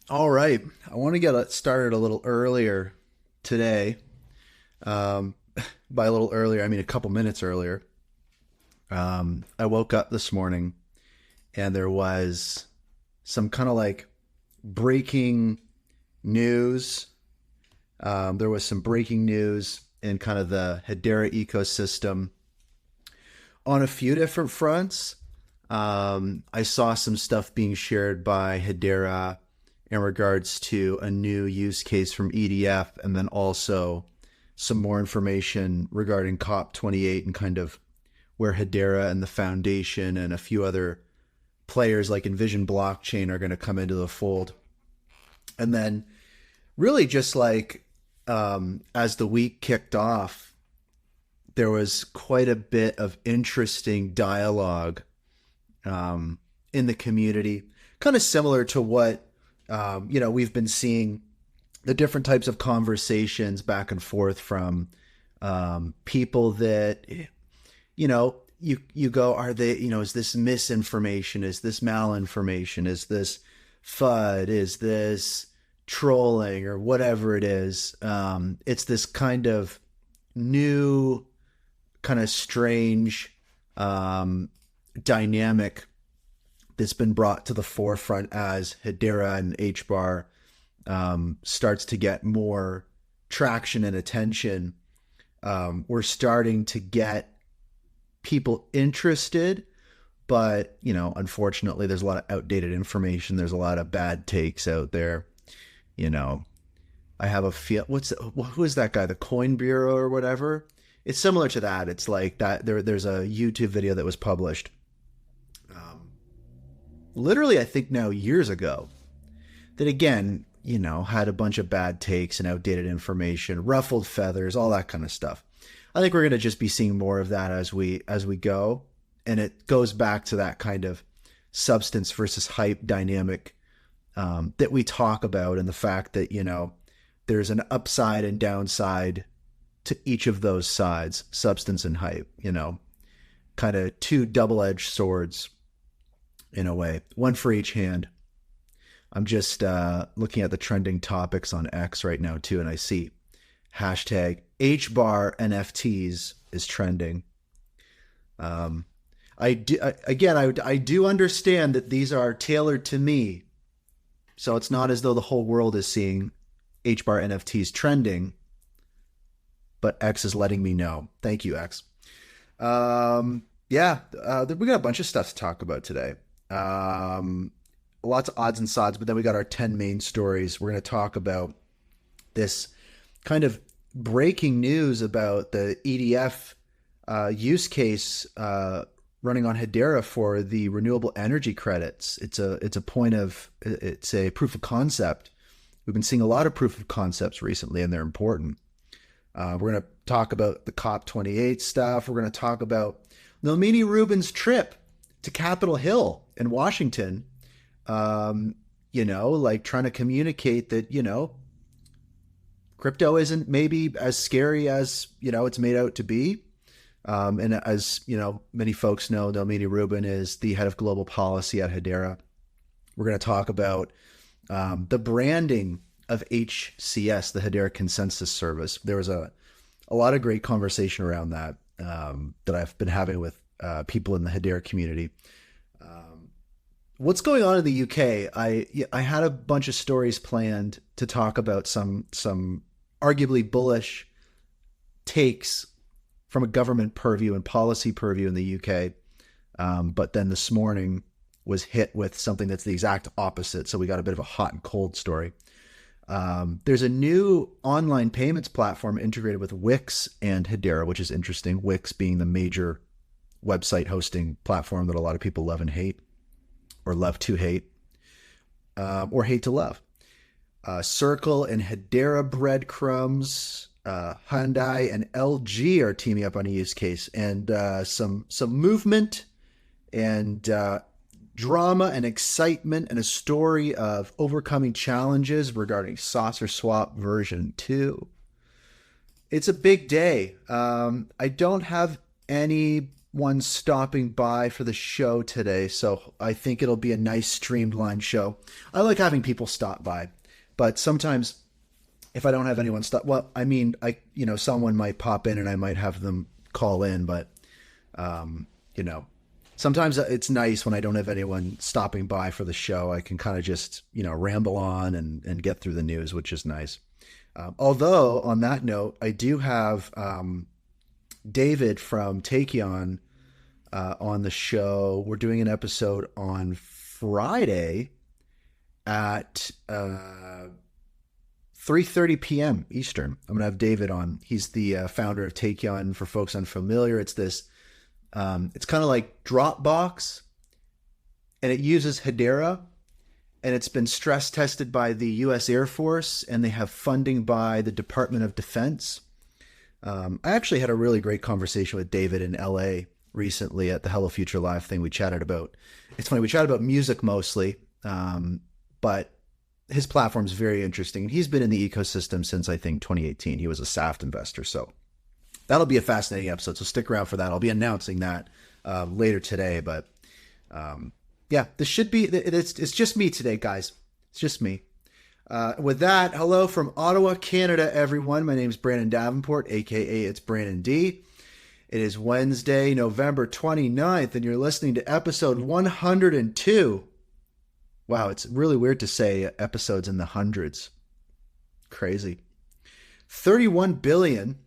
All right. I want to get it started a little earlier today. Um, by a little earlier, I mean a couple minutes earlier. I woke up this morning and there was some kind of like breaking news. There was some breaking news in kind of the Hedera ecosystem on a few different fronts. I saw some stuff being shared by Hedera in regards to a new use case from EDF, and then also some more information regarding COP28 and kind of where Hedera and the foundation and a few other players like Envision Blockchain are going to come into the fold. And then, really, just like as the week kicked off, there was quite a bit of interesting dialogue in the community, kind of similar to what we've been seeing the different types of conversations back and forth from people that you go, are they, is this misinformation, is this malinformation, is this FUD, is this trolling, or whatever it is. It's this kind of new, kind of strange dynamic that's been brought to the forefront as Hedera and HBAR starts to get more traction and attention. We're starting to get people interested, but unfortunately, there's a lot of outdated information. There's a lot of bad takes out there. You know, I have a feel. Who is that guy? The Coin Bureau or whatever. It's similar to that. It's like that. There's a YouTube video that was published literally, I think now years ago, that again, had a bunch of bad takes and outdated information, ruffled feathers, all that kind of stuff. I think we're going to just be seeing more of that as we go, and it goes back to that kind of substance versus hype dynamic that we talk about, and the fact that there's an upside and downside to each of those sides, substance and hype. Kind of two double-edged swords in a way, one for each hand. I'm just looking at the trending topics on X right now too, and I see hashtag HBAR NFTs is trending. I do understand that these are tailored to me, so it's not as though the whole world is seeing HBAR NFTs trending, but X is letting me know. Thank you, X. We got a bunch of stuff to talk about today. Lots of odds and sods, but then we got our 10 main stories. We're going to talk about this kind of breaking news about the EDF use case running on Hedera for the renewable energy credits. It's a proof of concept. We've been seeing a lot of proof of concepts recently, and they're important. We're going to talk about the COP28 stuff. We're going to talk about Nomini Rubin's trip to Capitol Hill in Washington, like trying to communicate that, crypto isn't maybe as scary as, it's made out to be. And as, many folks know, Nomini Rubin is the head of global policy at Hedera. We're going to talk about the branding of HCS, the Hedera Consensus Service. There was a lot of great conversation around that that I've been having with people in the Hedera community. What's going on in the UK? I had a bunch of stories planned to talk about some arguably bullish takes from a government purview and policy purview in the UK, but then this morning was hit with something that's the exact opposite. So we got a bit of a hot and cold story. There's a new online payments platform integrated with Wix and Hedera, which is interesting. Wix being the major website hosting platform that a lot of people love and hate, or love to hate, or hate to love. Circle and Hedera Breadcrumbs, Hyundai and LG are teaming up on a use case, and some movement and drama and excitement and a story of overcoming challenges regarding Saucer Swap version 2. It's a big day. I don't have any anyone stopping by for the show today, so I think it'll be a nice streamlined show. I like having people stop by, but sometimes if I don't have anyone stop, well, I mean, someone might pop in and I might have them call in, but sometimes it's nice when I don't have anyone stopping by for the show. I can kind of just, ramble on and get through the news, which is nice. Although on that note, I do have David from Takeon on the show. We're doing an episode on Friday at 3:30 p.m. Eastern. I'm going to have David on. He's the founder of Takeon. For folks unfamiliar, it's this, it's kind of like Dropbox, and it uses Hedera, and it's been stress tested by the U.S. Air Force, and they have funding by the Department of Defense. I actually had a really great conversation with David in LA recently at the Hello Future Live thing. We chatted about, it's funny, we chatted about music mostly, but his platform is very interesting. And he's been in the ecosystem since, I think, 2018. He was a SAFT investor. So that'll be a fascinating episode. So stick around for that. I'll be announcing that later today. But yeah, this should be, it's just me today, guys. It's just me. With that, hello from Ottawa, Canada, everyone. My name is Brandon Davenport, aka It's Brandon D. It is Wednesday, November 29th, and you're listening to episode 102. Wow, it's really weird to say episodes in the hundreds. Crazy. 31 billion.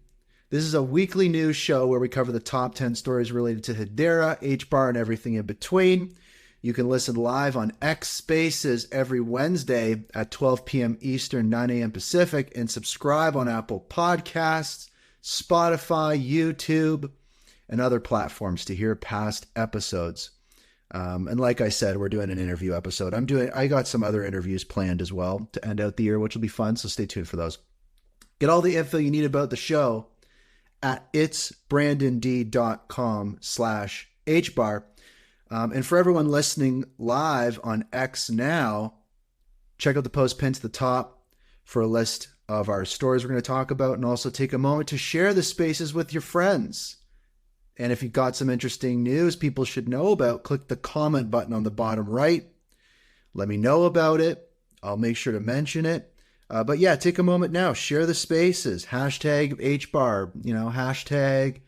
This is a weekly news show where we cover the top 10 stories related to Hedera, HBAR, and everything in between. You can listen live on X Spaces every Wednesday at 12 p.m. Eastern, 9 a.m. Pacific, and subscribe on Apple Podcasts, Spotify, YouTube, and other platforms to hear past episodes. And like I said, we're doing an interview episode. I got some other interviews planned as well to end out the year, which will be fun. So stay tuned for those. Get all the info you need about the show at itsbrandond.com/HBAR. And for everyone listening live on X now, check out the post pinned to the top for a list of our stories we're going to talk about, and also take a moment to share the spaces with your friends. And if you've got some interesting news people should know about, click the comment button on the bottom right. Let me know about it. I'll make sure to mention it. But yeah, take a moment now. Share the spaces. Hashtag HBAR, hashtag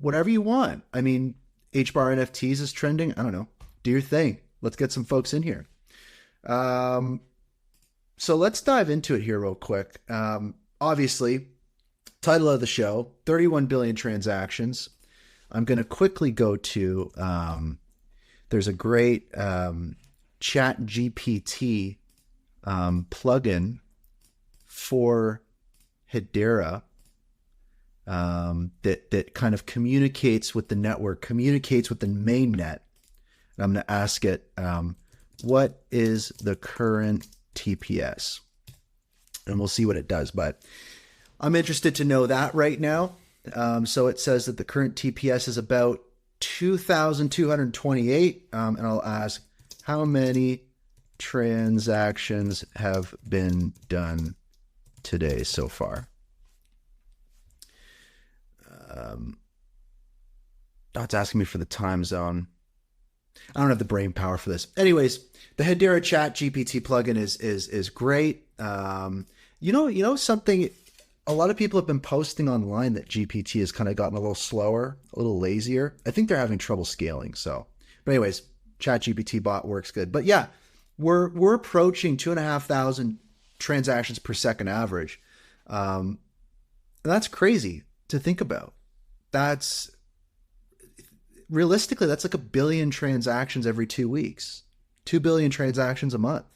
whatever you want. I mean, HBAR NFTs is trending. I don't know. Do your thing. Let's get some folks in here. So let's dive into it here real quick. Obviously, title of the show, 31 billion transactions. I'm going to quickly go to, there's a great chat GPT plugin for Hedera that kind of communicates with the network, communicates with the main net. And I'm going to ask it, what is the current TPS? And we'll see what it does. But I'm interested to know that right now. So it says that the current TPS is about 2,228. And I'll ask, how many transactions have been done today so far? It's asking me for the time zone. I don't have the brain power for this. Anyways, the Hedera Chat GPT plugin is great. Something. A lot of people have been posting online that GPT has kind of gotten a little slower, a little lazier. I think they're having trouble scaling. So, but anyways, Chat GPT bot works good. But yeah, we're approaching 2,500 transactions per second average. And that's crazy to think about. That's realistically, that's like 1 billion transactions every 2 weeks, 2 billion transactions a month.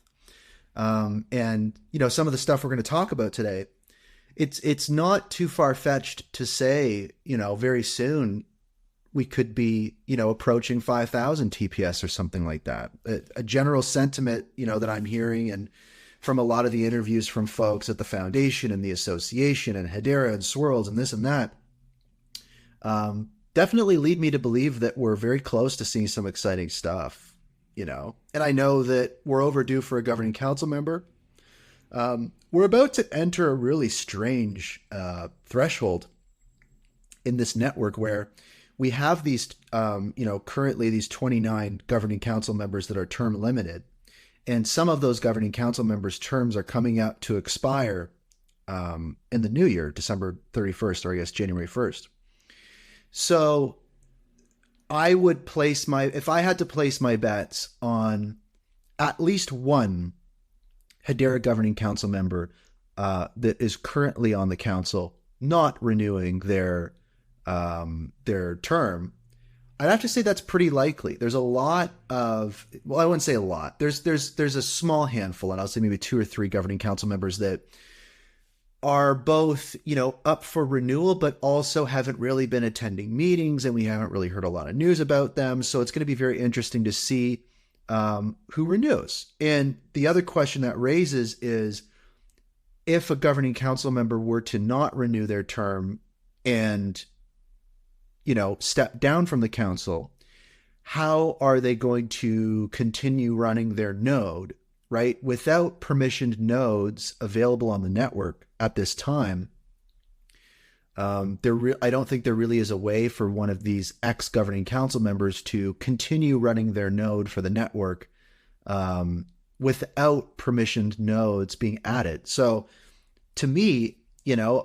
And some of the stuff we're going to talk about today, it's not too far-fetched to say, very soon we could be, approaching 5,000 TPS or something like that. A general sentiment, that I'm hearing, and from a lot of the interviews from folks at the foundation and the association and Hedera and Swirls and this and that, definitely lead me to believe that we're very close to seeing some exciting stuff, And I know that we're overdue for a governing council member. We're about to enter a really strange threshold in this network where we have these, currently these 29 governing council members that are term limited. And some of those governing council members' terms are coming up to expire in the new year, December 31st, or I guess January 1st. So I would if I had to place my bets on at least one Hedera governing council member that is currently on the council not renewing their term, I'd have to say that's pretty likely. There's a lot of, well, I wouldn't say a lot. There's a small handful, and I'll say maybe 2 or 3 governing council members that are both, up for renewal, but also haven't really been attending meetings, and we haven't really heard a lot of news about them. So it's going to be very interesting to see who renews. And the other question that raises is, if a governing council member were to not renew their term and step down from the council, how are they going to continue running their node, right? Without permissioned nodes available on the network at this time, I don't think there really is a way for one of these ex-governing council members to continue running their node for the network without permissioned nodes being added. So to me,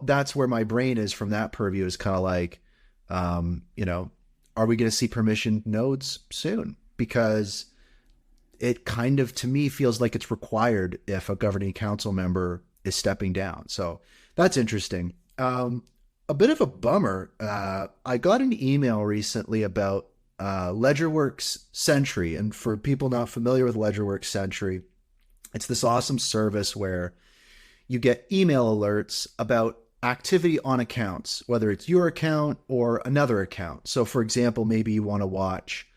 that's where my brain is from that purview, is kind of like, are we going to see permissioned nodes soon? Because it kind of, to me, feels like it's required if a governing council member is stepping down. So that's interesting. A bit of a bummer. I got an email recently about LedgerWorks Sentry. And for people not familiar with LedgerWorks Sentry, it's this awesome service where you get email alerts about activity on accounts, whether it's your account or another account. So for example, maybe you want to watch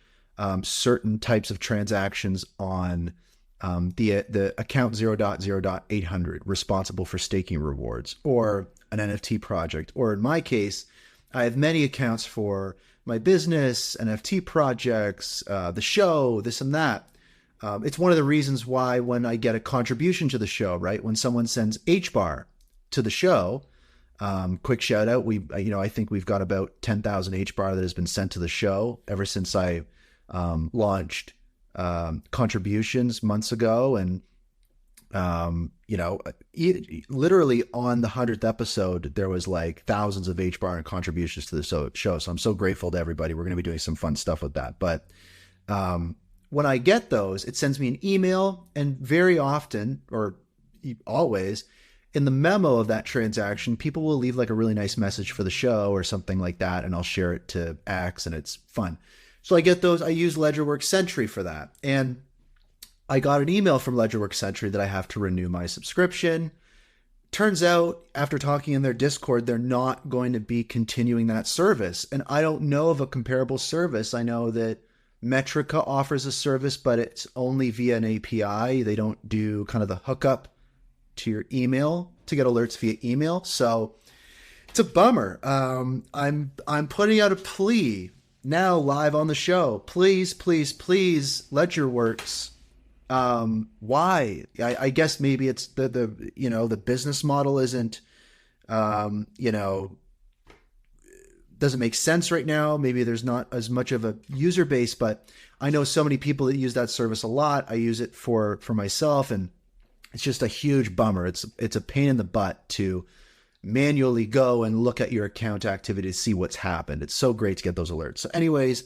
certain types of transactions on the account 0.0.800 responsible for staking rewards, or an NFT project. Or in my case, I have many accounts for my business, NFT projects, the show, this and that. It's one of the reasons why when I get a contribution to the show, right, when someone sends HBAR to the show, quick shout out. I think we've got about 10,000 HBAR that has been sent to the show ever since I launched contributions months ago. And, literally on the 100th episode, there was like thousands of HBAR and contributions to the show. So I'm so grateful to everybody. We're going to be doing some fun stuff with that. But when I get those, it sends me an email, and very often, or always, in the memo of that transaction, people will leave like a really nice message for the show or something like that, and I'll share it to X, and it's fun. So I get those. I use LedgerWorks Sentry for that. And I got an email from LedgerWorks Sentry that I have to renew my subscription. Turns out, after talking in their Discord, they're not going to be continuing that service. And I don't know of a comparable service. I know that Metrica offers a service, but it's only via an API. They don't do kind of the hookup to your email to get alerts via email. So it's a bummer. I'm putting out a plea now live on the show. Please, please, please, LedgerWorks. Why? I guess maybe it's the business model isn't, doesn't make sense right now. Maybe there's not as much of a user base, but I know so many people that use that service a lot. I use it for myself, and it's just a huge bummer. It's a pain in the butt to manually go and look at your account activity to see what's happened. It's so great to get those alerts. So anyways,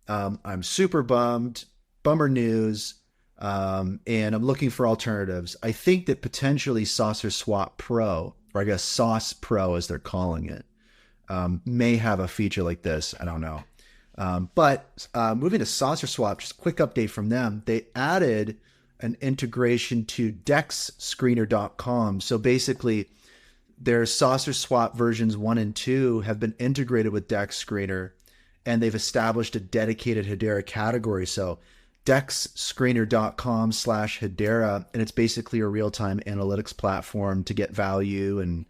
I'm super bummed. Bummer news. And I'm looking for alternatives. I think that potentially Saucer Swap Pro, or I guess Sauce Pro as they're calling it, may have a feature like this. I don't know. But moving to Saucer Swap, just a quick update from them. They added an integration to dexscreener.com. So basically, their Saucer Swap versions 1 and 2 have been integrated with DexScreener, and they've established a dedicated Hedera category. So dexscreener.com/Hedera, and it's basically a real-time analytics platform to get value and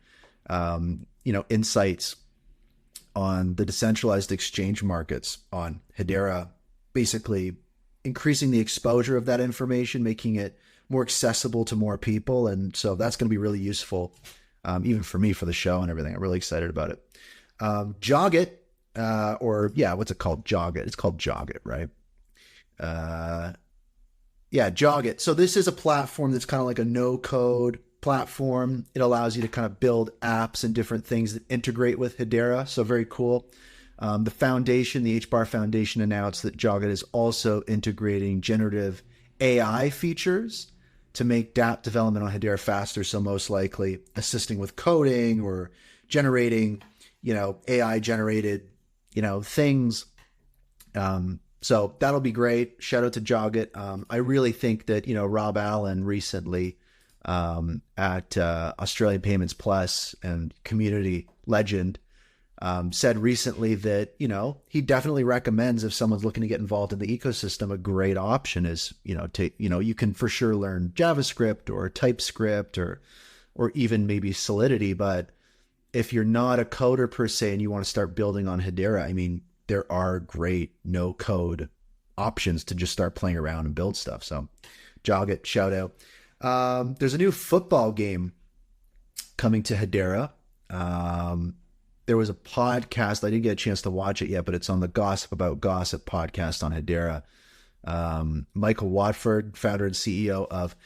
insights on the decentralized exchange markets on Hedera, basically increasing the exposure of that information, making it more accessible to more people. And so that's going to be really useful, even for me, for the show and everything. I'm really excited about it. Jogit what's it called? Jog It. It's called Jog It, right? Jog It. So this is a platform that's kind of like a no-code platform. It allows you to kind of build apps and different things that integrate with Hedera. So very cool. The foundation, the HBAR Foundation, announced that Jog It is also integrating generative AI features to make dApp development on Hedera faster. So most likely assisting with coding or generating, AI generated, things. So that'll be great. Shout out to Jog It. I really think that, Rob Allen recently at Australian Payments Plus and community legend said recently that, he definitely recommends if someone's looking to get involved in the ecosystem, a great option is, you can for sure learn JavaScript or TypeScript or even maybe Solidity. But if you're not a coder per se and you want to start building on Hedera, I mean, there are great no code options to just start playing around and build stuff. So Jog It, shout out. There's a new football game coming to Hedera. There was a podcast. I didn't get a chance to watch it yet, but it's on the Gossip About Gossip podcast on Hedera. Michael Watford, founder and CEO of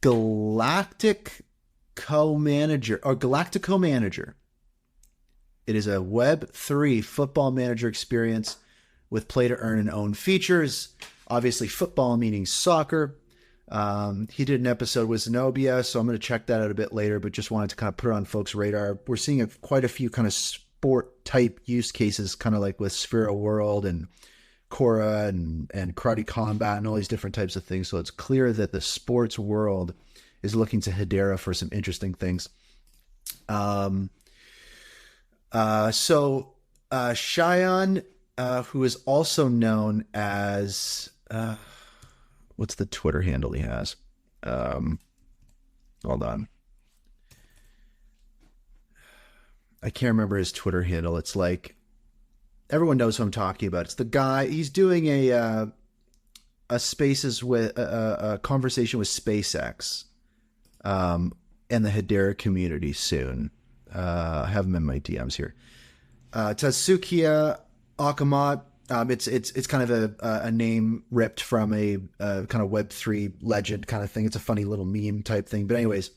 Galactico Manager. It is a Web3 football manager experience with play to earn and own features. Obviously, football meaning soccer. He did an episode with Zenobia, so I'm going to check that out a bit later, but just wanted to kind of put it on folks' radar. We're seeing quite a few kind of sport-type use cases, kind of like with Sphero World and Korra and Karate Combat and all these different types of things. So it's clear that the sports world is looking to Hedera for some interesting things. Cheyenne, who is also known as, what's the Twitter handle he has? Hold on. I can't remember his Twitter handle. It's like, everyone knows who I'm talking about. It's the guy, he's doing a spaces with a conversation with SpaceX, and the Hedera community soon. I have him in my DMs here. Tatsukiya Akamat. It's kind of a name ripped from a kind of Web3 legend kind of thing. It's a funny little meme type thing. But anyways,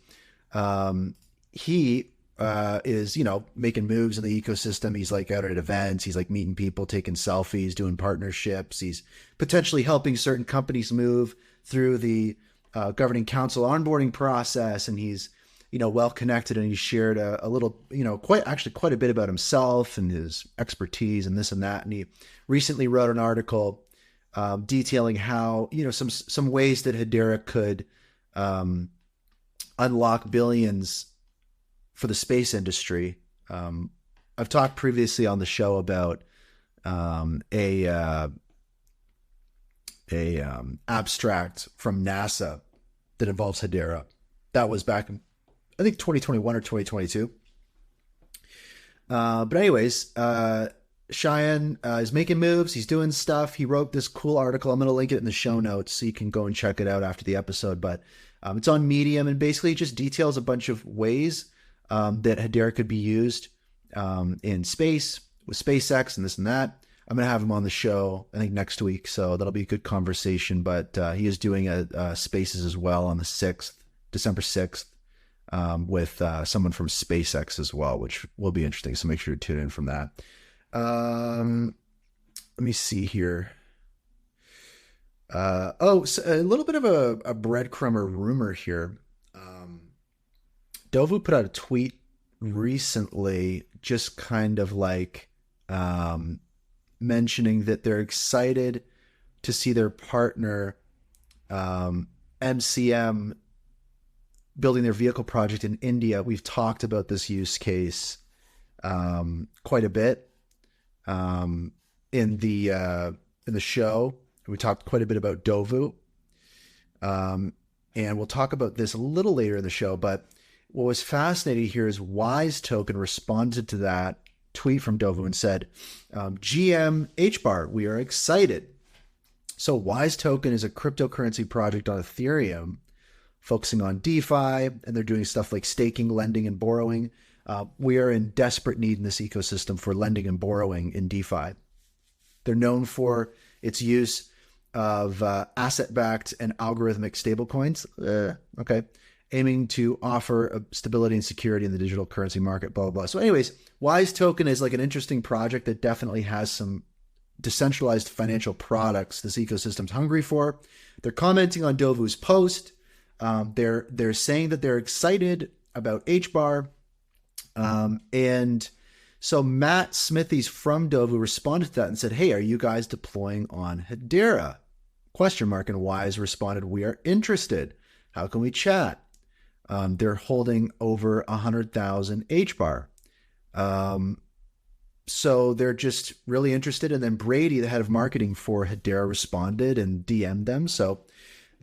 he is, making moves in the ecosystem. He's like out at events. He's like meeting people, taking selfies, doing partnerships. He's potentially helping certain companies move through the governing council onboarding process. And he's, well connected, and he shared a little, quite a bit about himself and his expertise and this and that. And he recently wrote an article detailing how, some ways that Hedera could unlock billions for the space industry. I've talked previously on the show about a abstract from NASA that involves Hedera. That was back in, I think, 2021 or 2022. But anyways, Cheyenne is making moves. He's doing stuff. He wrote this cool article. I'm going to link it in the show notes so you can go and check it out after the episode. But it's on Medium, and basically it just details a bunch of ways that Hedera could be used in space with SpaceX and this and that. I'm going to have him on the show, I think, next week. So that'll be a good conversation. But he is doing a Spaces as well on the 6th, December 6th. With someone from SpaceX as well, which will be interesting. So make sure to tune in from that. Let me see here. So a little bit of a breadcrumb or rumor here. Dovu put out a tweet recently, just kind of like mentioning that they're excited to see their partner MCM building their vehicle project in India. We've talked about this use case quite a bit in the show. We talked quite a bit about Dovu, and we'll talk about this a little later in the show. But what was fascinating here is Wise Token responded to that tweet from Dovu and said, "GM HBAR, we are excited." So Wise Token is a cryptocurrency project on Ethereum, focusing on DeFi, and they're doing stuff like staking, lending, and borrowing. We are in desperate need in this ecosystem for lending and borrowing in DeFi. They're known for its use of asset-backed and algorithmic stablecoins, aiming to offer stability and security in the digital currency market, blah, blah, blah. So anyways, Wise Token is like an interesting project that definitely has some decentralized financial products this ecosystem's hungry for. They're commenting on Dovu's post. They're saying that they're excited about HBAR. And so Matt Smithies from Dovu responded to that and said, hey, are you guys deploying on Hedera? ? And Wise responded, we are interested. How can we chat? They're holding over 100,000 HBAR. So they're just really interested. And then Brady, the head of marketing for Hedera, responded and DM'd them. So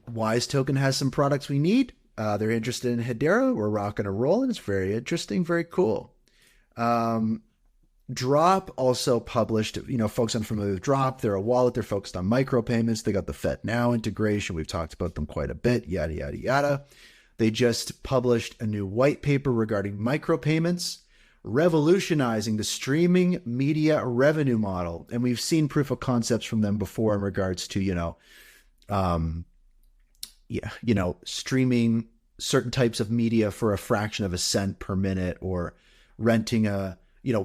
Wise Token has some products we need. They're interested in Hedera. We're rocking and rolling. It's very interesting, very cool. Drop also published, folks unfamiliar with Drop, they're a wallet. They're focused on micropayments. They got the FedNow integration. We've talked about them quite a bit, yada, yada, yada. They just published a new white paper regarding micropayments, revolutionizing the streaming media revenue model. And we've seen proof of concepts from them before in regards to, streaming certain types of media for a fraction of a cent per minute, or renting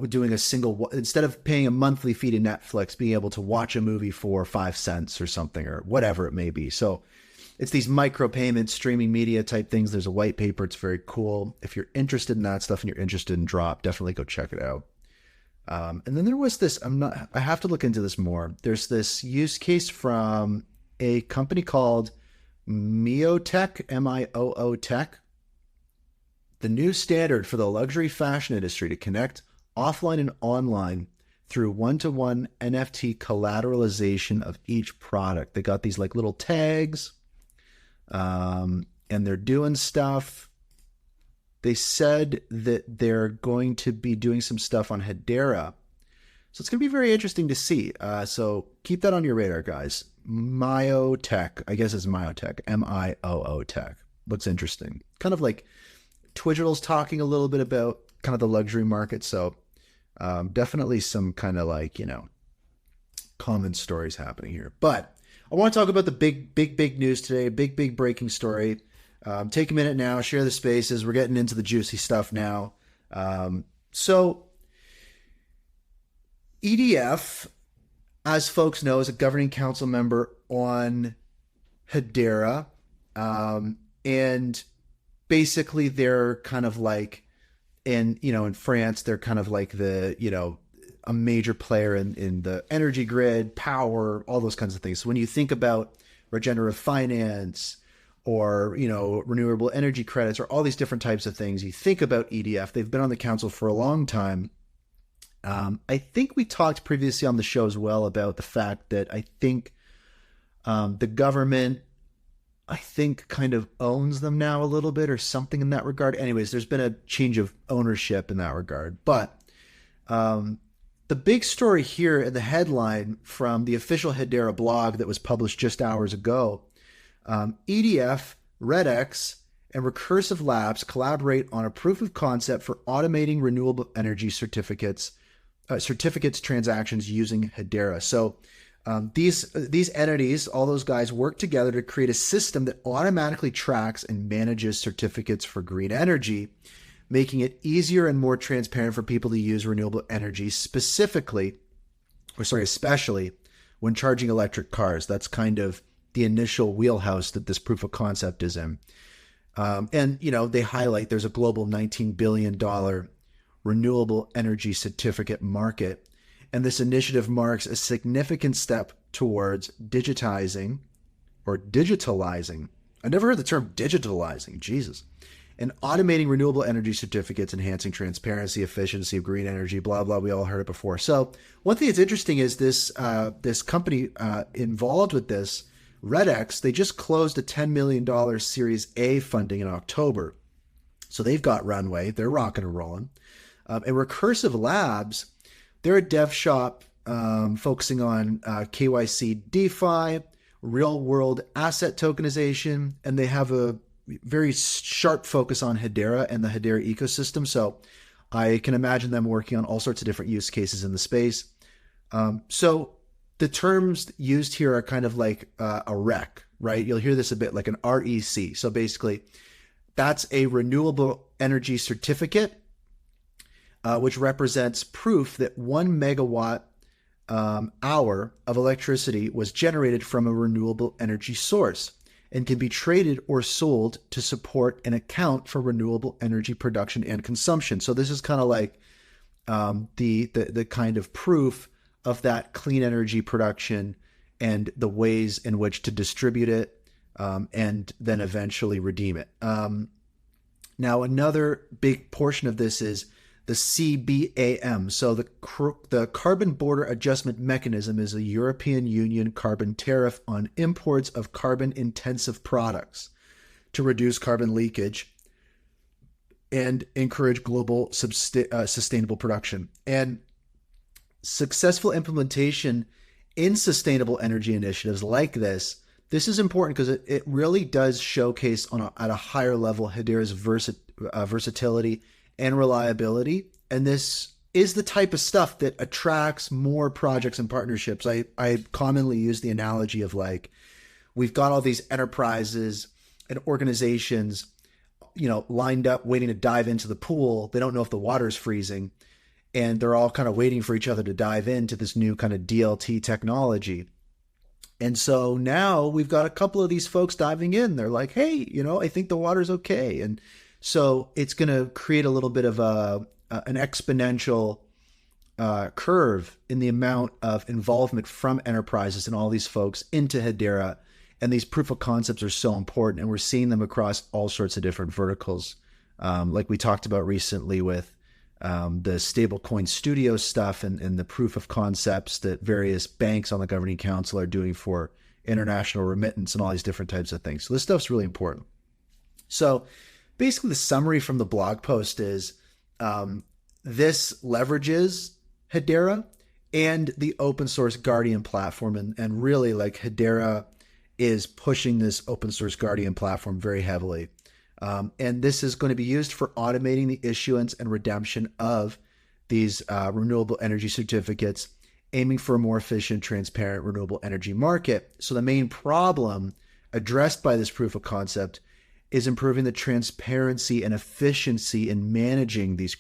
doing a single, instead of paying a monthly fee to Netflix, being able to watch a movie for 5 cents or something, or whatever it may be. So it's these micropayment streaming media type things. There's a white paper. It's very cool. If you're interested in that stuff and you're interested in Drop, definitely go check it out. And then there was this, I have to look into this more. There's this use case from a company called Miotech, M-I-O-O Tech, the new standard for the luxury fashion industry to connect offline and online through one-to-one NFT collateralization of each product. They got these like little tags, and they're doing stuff. They said that they're going to be doing some stuff on Hedera. So it's going to be very interesting to see. So keep that on your radar, guys. Miotech, I guess it's Miotech, M-I-O-O Tech. Looks interesting. Kind of like Twigital's talking a little bit about kind of the luxury market. So definitely some kind of like, common stories happening here. But I want to talk about the big news today, big breaking story. Take a minute now, share the spaces. We're getting into the juicy stuff now. So EDF, as folks know, is a governing council member on Hedera. And basically they're kind of like, in France, they're kind of like the, a major player in the energy grid, power, all those kinds of things. So when you think about regenerative finance or, renewable energy credits or all these different types of things, you think about EDF. They've been on the council for a long time. I think we talked previously on the show as well about the fact that I think the government, kind of owns them now a little bit or something in that regard. Anyways, there's been a change of ownership in that regard. But the big story here in the headline from the official Hedera blog that was published just hours ago, EDF, RedX, and Recursive Labs collaborate on a proof of concept for automating renewable energy certificates transactions using Hedera. So these entities, all those guys, work together to create a system that automatically tracks and manages certificates for green energy, making it easier and more transparent for people to use renewable energy, especially when charging electric cars. That's kind of the initial wheelhouse that this proof of concept is in. And they highlight there's a global $19 billion renewable energy certificate market. And this initiative marks a significant step towards digitalizing. I never heard the term digitalizing, Jesus. And automating renewable energy certificates, enhancing transparency, efficiency of green energy, blah, blah. We all heard it before. So one thing that's interesting is this company involved with this, RedX, they just closed a $10 million Series A funding in October. So they've got runway. They're rocking and rolling. And Recursive Labs, they're a dev shop focusing on KYC DeFi, real-world asset tokenization, and they have a very sharp focus on Hedera and the Hedera ecosystem. So I can imagine them working on all sorts of different use cases in the space. So the terms used here are kind of like a REC, right? You'll hear this a bit like an REC. So basically, that's a renewable energy certificate, which represents proof that 1 megawatt hour of electricity was generated from a renewable energy source and can be traded or sold to support an account for renewable energy production and consumption. So this is kind of like the kind of proof of that clean energy production and the ways in which to distribute it and then eventually redeem it. Now, another big portion of this is the CBAM. So the Carbon Border Adjustment Mechanism is a European Union carbon tariff on imports of carbon-intensive products to reduce carbon leakage and encourage global sustainable production. And successful implementation in sustainable energy initiatives like this is important because it really does showcase at a higher level Hedera's versatility and reliability. And this is the type of stuff that attracts more projects and partnerships. I commonly use the analogy of like, we've got all these enterprises and organizations, lined up waiting to dive into the pool. They don't know if the water's freezing, and they're all kind of waiting for each other to dive into this new kind of DLT technology. And so now we've got a couple of these folks diving in. They're like, hey, I think the water's okay. And so it's going to create a little bit of an exponential curve in the amount of involvement from enterprises and all these folks into Hedera. And these proof of concepts are so important. And we're seeing them across all sorts of different verticals. Like we talked about recently with the stablecoin studio stuff and the proof of concepts that various banks on the governing council are doing for international remittance and all these different types of things. So this stuff's really important. So basically the summary from the blog post is this leverages Hedera and the open source Guardian platform. And really like Hedera is pushing this open source Guardian platform very heavily. And this is going to be used for automating the issuance and redemption of these renewable energy certificates, aiming for a more efficient, transparent, renewable energy market. So the main problem addressed by this proof of concept is improving the transparency and efficiency in managing these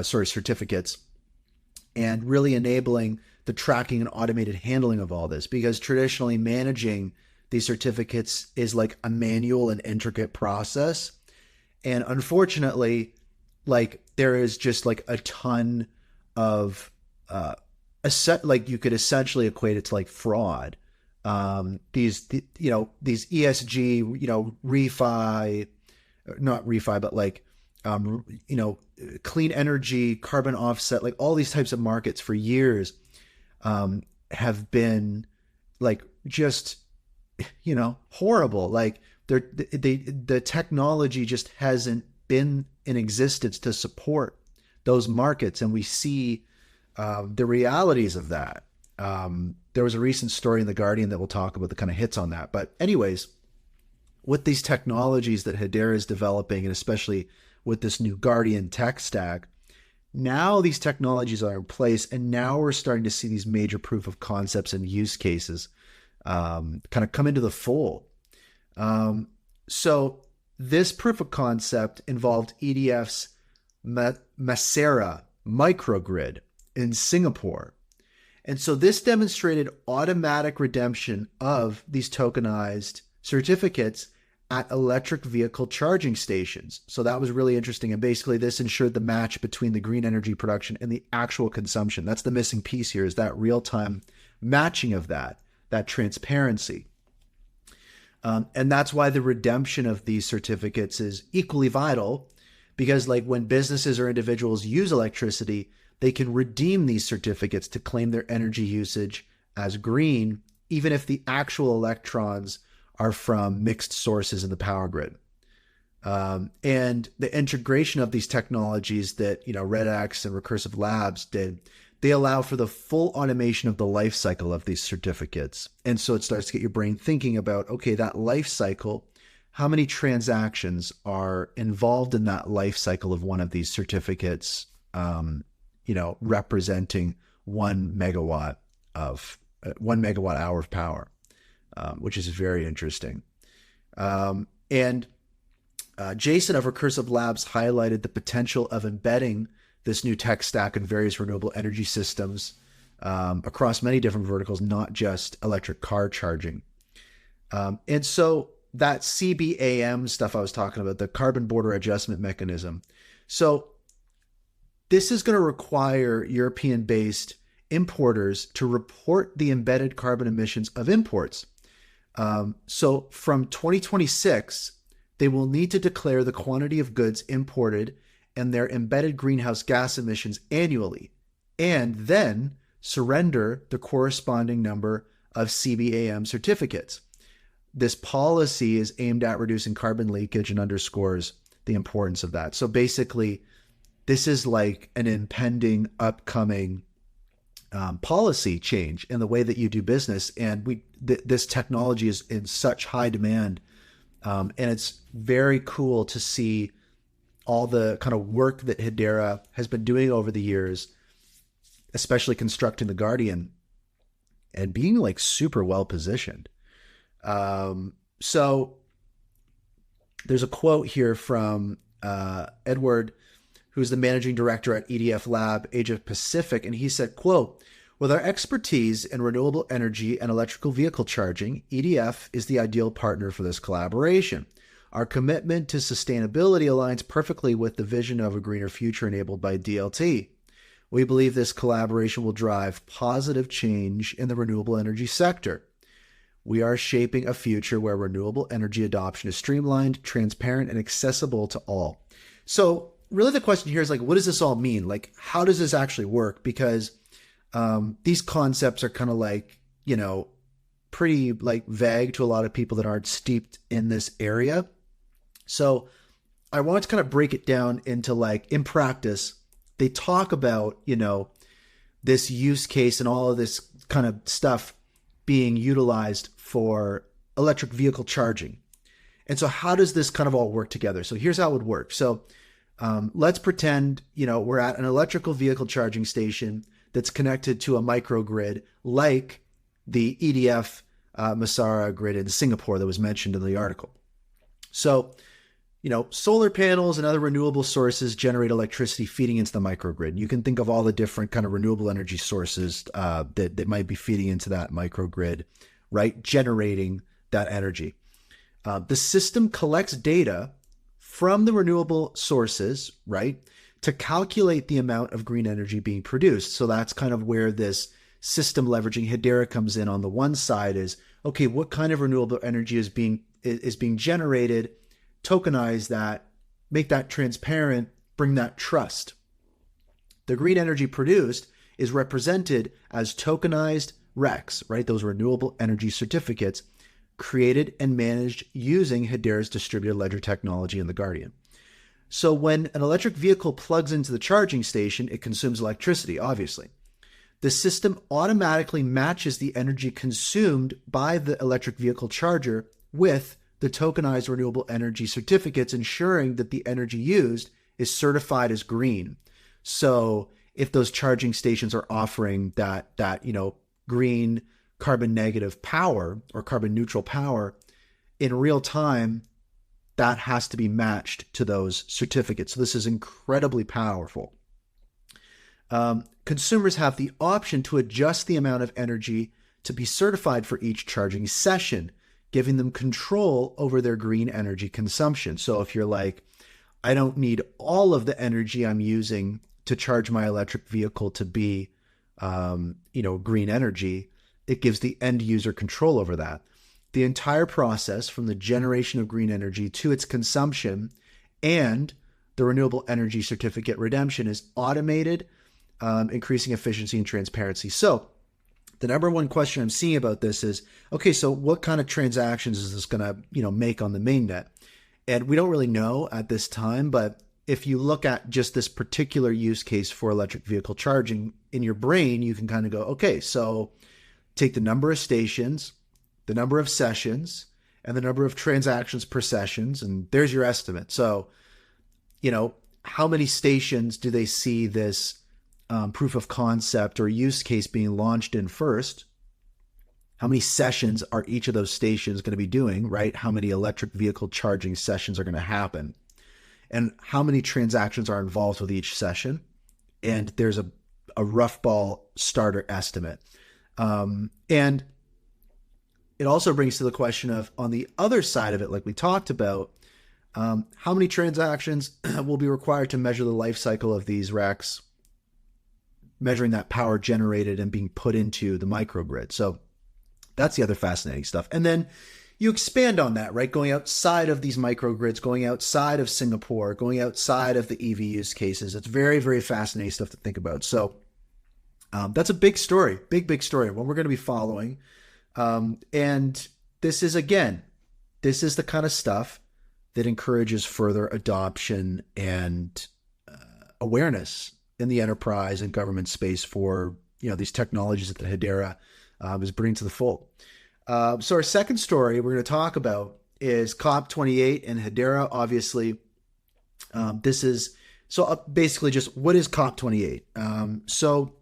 certificates, and really enabling the tracking and automated handling of all this. Because traditionally managing these certificates is like a manual and intricate process. And unfortunately, like there is just like a ton of, you could essentially equate it to like fraud. These ESG, not refi, but like, clean energy, carbon offset, like all these types of markets for years, have been like just, horrible. Like the technology just hasn't been in existence to support those markets. And we see the realities of that. There was a recent story in The Guardian that we'll talk about that kind of hits on that. But anyways, with these technologies that Hedera is developing, and especially with this new Guardian tech stack, now these technologies are in place, and now we're starting to see these major proof of concepts and use cases kind of come into the fold. So this proof of concept involved EDF's Masera microgrid in Singapore. And so this demonstrated automatic redemption of these tokenized certificates at electric vehicle charging stations. So that was really interesting. And basically this ensured the match between the green energy production and the actual consumption. That's the missing piece here, is that real-time matching of that transparency. And that's why the redemption of these certificates is equally vital, because like when businesses or individuals use electricity, they can redeem these certificates to claim their energy usage as green, even if the actual electrons are from mixed sources in the power grid. And the integration of these technologies that, RedX and Recursive Labs did, they allow for the full automation of the life cycle of these certificates. And so it starts to get your brain thinking about, okay, that life cycle, how many transactions are involved in that life cycle of one of these certificates, representing 1 megawatt hour of power, which is very interesting. And Jason of Recursive Labs highlighted the potential of embedding this new tech stack in various renewable energy systems across many different verticals, not just electric car charging. And so that CBAM stuff I was talking about, the carbon border adjustment mechanism. So this is going to require European-based importers to report the embedded carbon emissions of imports. So from 2026, they will need to declare the quantity of goods imported and their embedded greenhouse gas emissions annually, and then surrender the corresponding number of CBAM certificates. This policy is aimed at reducing carbon leakage and underscores the importance of that. So basically, this is like an impending, upcoming policy change in the way that you do business. And this technology is in such high demand. And it's very cool to see all the kind of work that Hedera has been doing over the years, especially constructing the Guardian and being like super well positioned. So there's a quote here from Edward, who's the managing director at EDF Lab Asia Pacific, and he said, quote, "With our expertise in renewable energy and electrical vehicle charging, EDF is the ideal partner for this collaboration. Our commitment to sustainability aligns perfectly with the vision of a greener future enabled by DLT. We believe this collaboration will drive positive change in the renewable energy sector. We are shaping a future where renewable energy adoption is streamlined, transparent, and accessible to all." So really the question here is like, what does this all mean? Like, how does this actually work? Because these concepts are kind of like, pretty like vague to a lot of people that aren't steeped in this area. So I want to kind of break it down into like, in practice, they talk about, this use case and all of this kind of stuff being utilized for electric vehicle charging. And so how does this kind of all work together? So here's how it would work. So let's pretend, we're at an electrical vehicle charging station that's connected to a microgrid like the EDF Masara grid in Singapore that was mentioned in the article. So, solar panels and other renewable sources generate electricity feeding into the microgrid. You can think of all the different kind of renewable energy sources that might be feeding into that microgrid, right? Generating that energy. The system collects data from the renewable sources, right, to calculate the amount of green energy being produced. So that's kind of where this system leveraging Hedera comes in. On the one side is, okay, what kind of renewable energy is being generated, tokenize that, make that transparent, bring that trust. The green energy produced is represented as tokenized RECs, right? Those renewable energy certificates created and managed using Hedera's distributed ledger technology in the Guardian. So when an electric vehicle plugs into the charging station, it consumes electricity, obviously. The system automatically matches the energy consumed by the electric vehicle charger with the tokenized renewable energy certificates, ensuring that the energy used is certified as green. So if those charging stations are offering that green carbon negative power or carbon neutral power in real time, that has to be matched to those certificates. So this is incredibly powerful. Consumers have the option to adjust the amount of energy to be certified for each charging session, giving them control over their green energy consumption. So if you're like, I don't need all of the energy I'm using to charge my electric vehicle to be, green energy, it gives the end user control over that. The entire process from the generation of green energy to its consumption and the renewable energy certificate redemption is automated, increasing efficiency and transparency. So the number one question I'm seeing about this is, okay, so what kind of transactions is this going to, make on the mainnet? And we don't really know at this time, but if you look at just this particular use case for electric vehicle charging in your brain, you can kind of go, okay, so take the number of stations, the number of sessions, and the number of transactions per sessions, and there's your estimate. So, how many stations do they see this proof of concept or use case being launched in first? How many sessions are each of those stations going to be doing, right? How many electric vehicle charging sessions are going to happen? And how many transactions are involved with each session? And there's a rough ball starter estimate. And it also brings to the question of, on the other side of it, like we talked about, how many transactions will be required to measure the life cycle of these racks, measuring that power generated and being put into the microgrid. So that's the other fascinating stuff. And then you expand on that, right? Going outside of these microgrids, going outside of Singapore, going outside of the EV use cases. It's very, very fascinating stuff to think about. So that's a big story, big story, one we're going to be following. And this is the kind of stuff that encourages further adoption and awareness in the enterprise and government space for, these technologies that the Hedera is bringing to the fold. So our second story we're going to talk about is COP28 and Hedera. Obviously, this is basically just what is COP28? So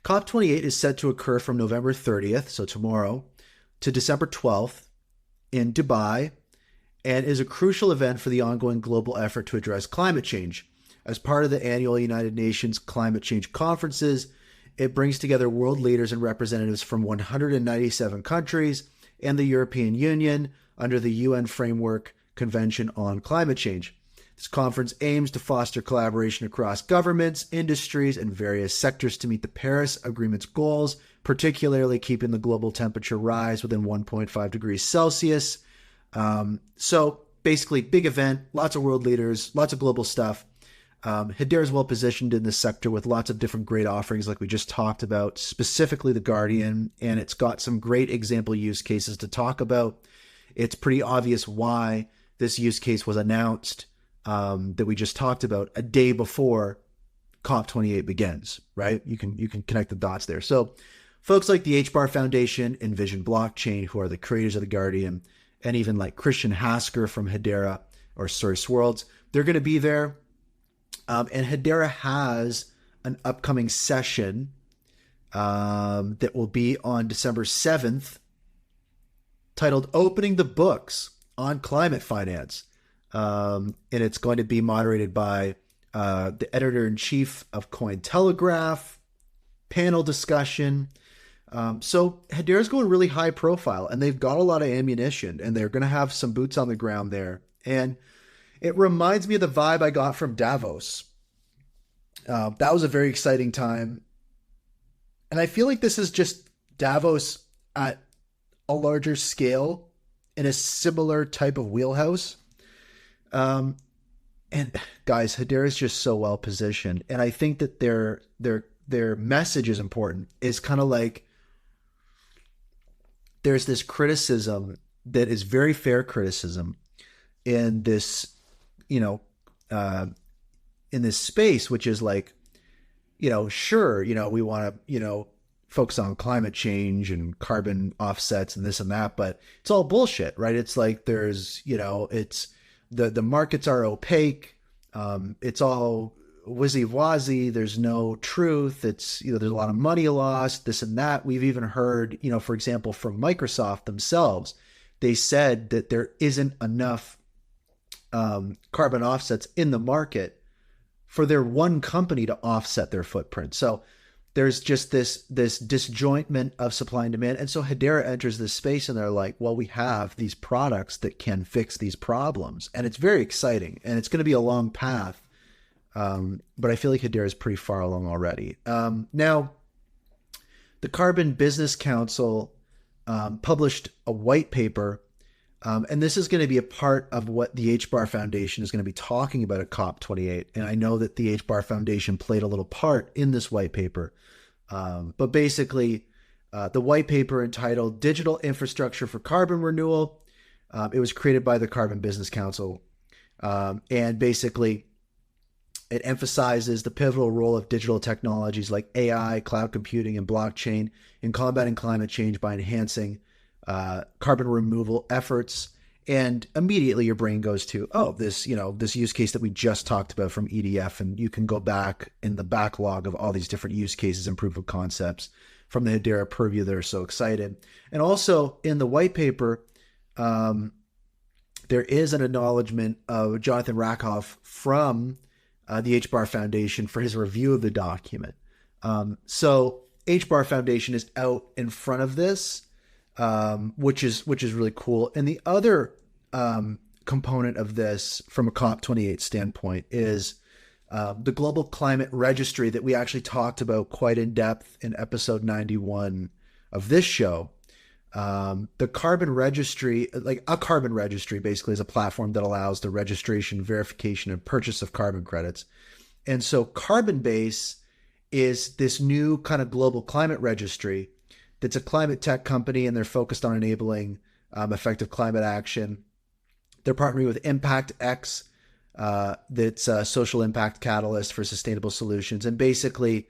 COP28 is set to occur from November 30th, so tomorrow, to December 12th in Dubai, and is a crucial event for the ongoing global effort to address climate change. As part of the annual United Nations Climate Change Conferences, it brings together world leaders and representatives from 197 countries and the European Union under the UN Framework Convention on Climate Change. This conference aims to foster collaboration across governments, industries, and various sectors to meet the Paris Agreement's goals, particularly keeping the global temperature rise within 1.5 degrees Celsius. So basically, big event, lots of world leaders, lots of global stuff. Hedera is well positioned in this sector with lots of different great offerings like we just talked about, specifically the Guardian, and it's got some great example use cases to talk about. It's pretty obvious why this use case was announced that we just talked about a day before COP28 begins, right? You can connect the dots there. So folks like the HBAR Foundation, Envision Blockchain, who are the creators of the Guardian, and even like Christian Hasker from Hedera or Source Worlds, they're going to be there. And Hedera has an upcoming session that will be on December 7th titled Opening the Books on Climate Finance. And it's going to be moderated by the editor-in-chief of Cointelegraph, panel discussion. So Hedera's going really high profile, and they've got a lot of ammunition, and they're going to have some boots on the ground there. And it reminds me of the vibe I got from Davos. That was a very exciting time. And I feel like this is just Davos at a larger scale in a similar type of wheelhouse. And guys, Hedera is just so well positioned. And I think that their message is important. It's kind of like there's this criticism that is very fair criticism in this, in this space, which is like, sure, we want to, focus on climate change and carbon offsets and this and that, but it's all bullshit, right? It's like there's, it's the markets are opaque. It's all wizzy-wazzy. There's no truth. It's, there's a lot of money lost, this and that. We've even heard, for example, from Microsoft themselves, they said that there isn't enough carbon offsets in the market for their one company to offset their footprint. So there's just this disjointment of supply and demand. And so Hedera enters this space and they're like, well, we have these products that can fix these problems. And it's very exciting, and it's going to be a long path. But I feel like Hedera is pretty far along already. Now, the Carbon Business Council published a white paper, and this is going to be a part of what the HBAR Foundation is going to be talking about at COP28. And I know that the HBAR Foundation played a little part in this white paper. But basically, the white paper entitled Digital Infrastructure for Carbon Renewal, it was created by the Carbon Business Council. And basically, it emphasizes the pivotal role of digital technologies like AI, cloud computing, and blockchain in combating climate change by enhancing carbon removal efforts. And immediately your brain goes to, oh, this use case that we just talked about from EDF. And you can go back in the backlog of all these different use cases and proof of concepts from the Hedera purview that are so excited. And also in the white paper, there is an acknowledgement of Jonathan Rakoff from the HBAR Foundation for his review of the document. So HBAR Foundation is out in front of this, which is really cool. And the other component of this from a COP28 standpoint is the Global Climate Registry that we actually talked about quite in depth in episode 91 of this show. The carbon registry, like a carbon registry, basically is a platform that allows the registration, verification, and purchase of carbon credits. And so Carbonbase is this new kind of global climate registry that's a climate tech company, and they're focused on enabling effective climate action. They're partnering with ImpactX, that's a social impact catalyst for sustainable solutions. And basically,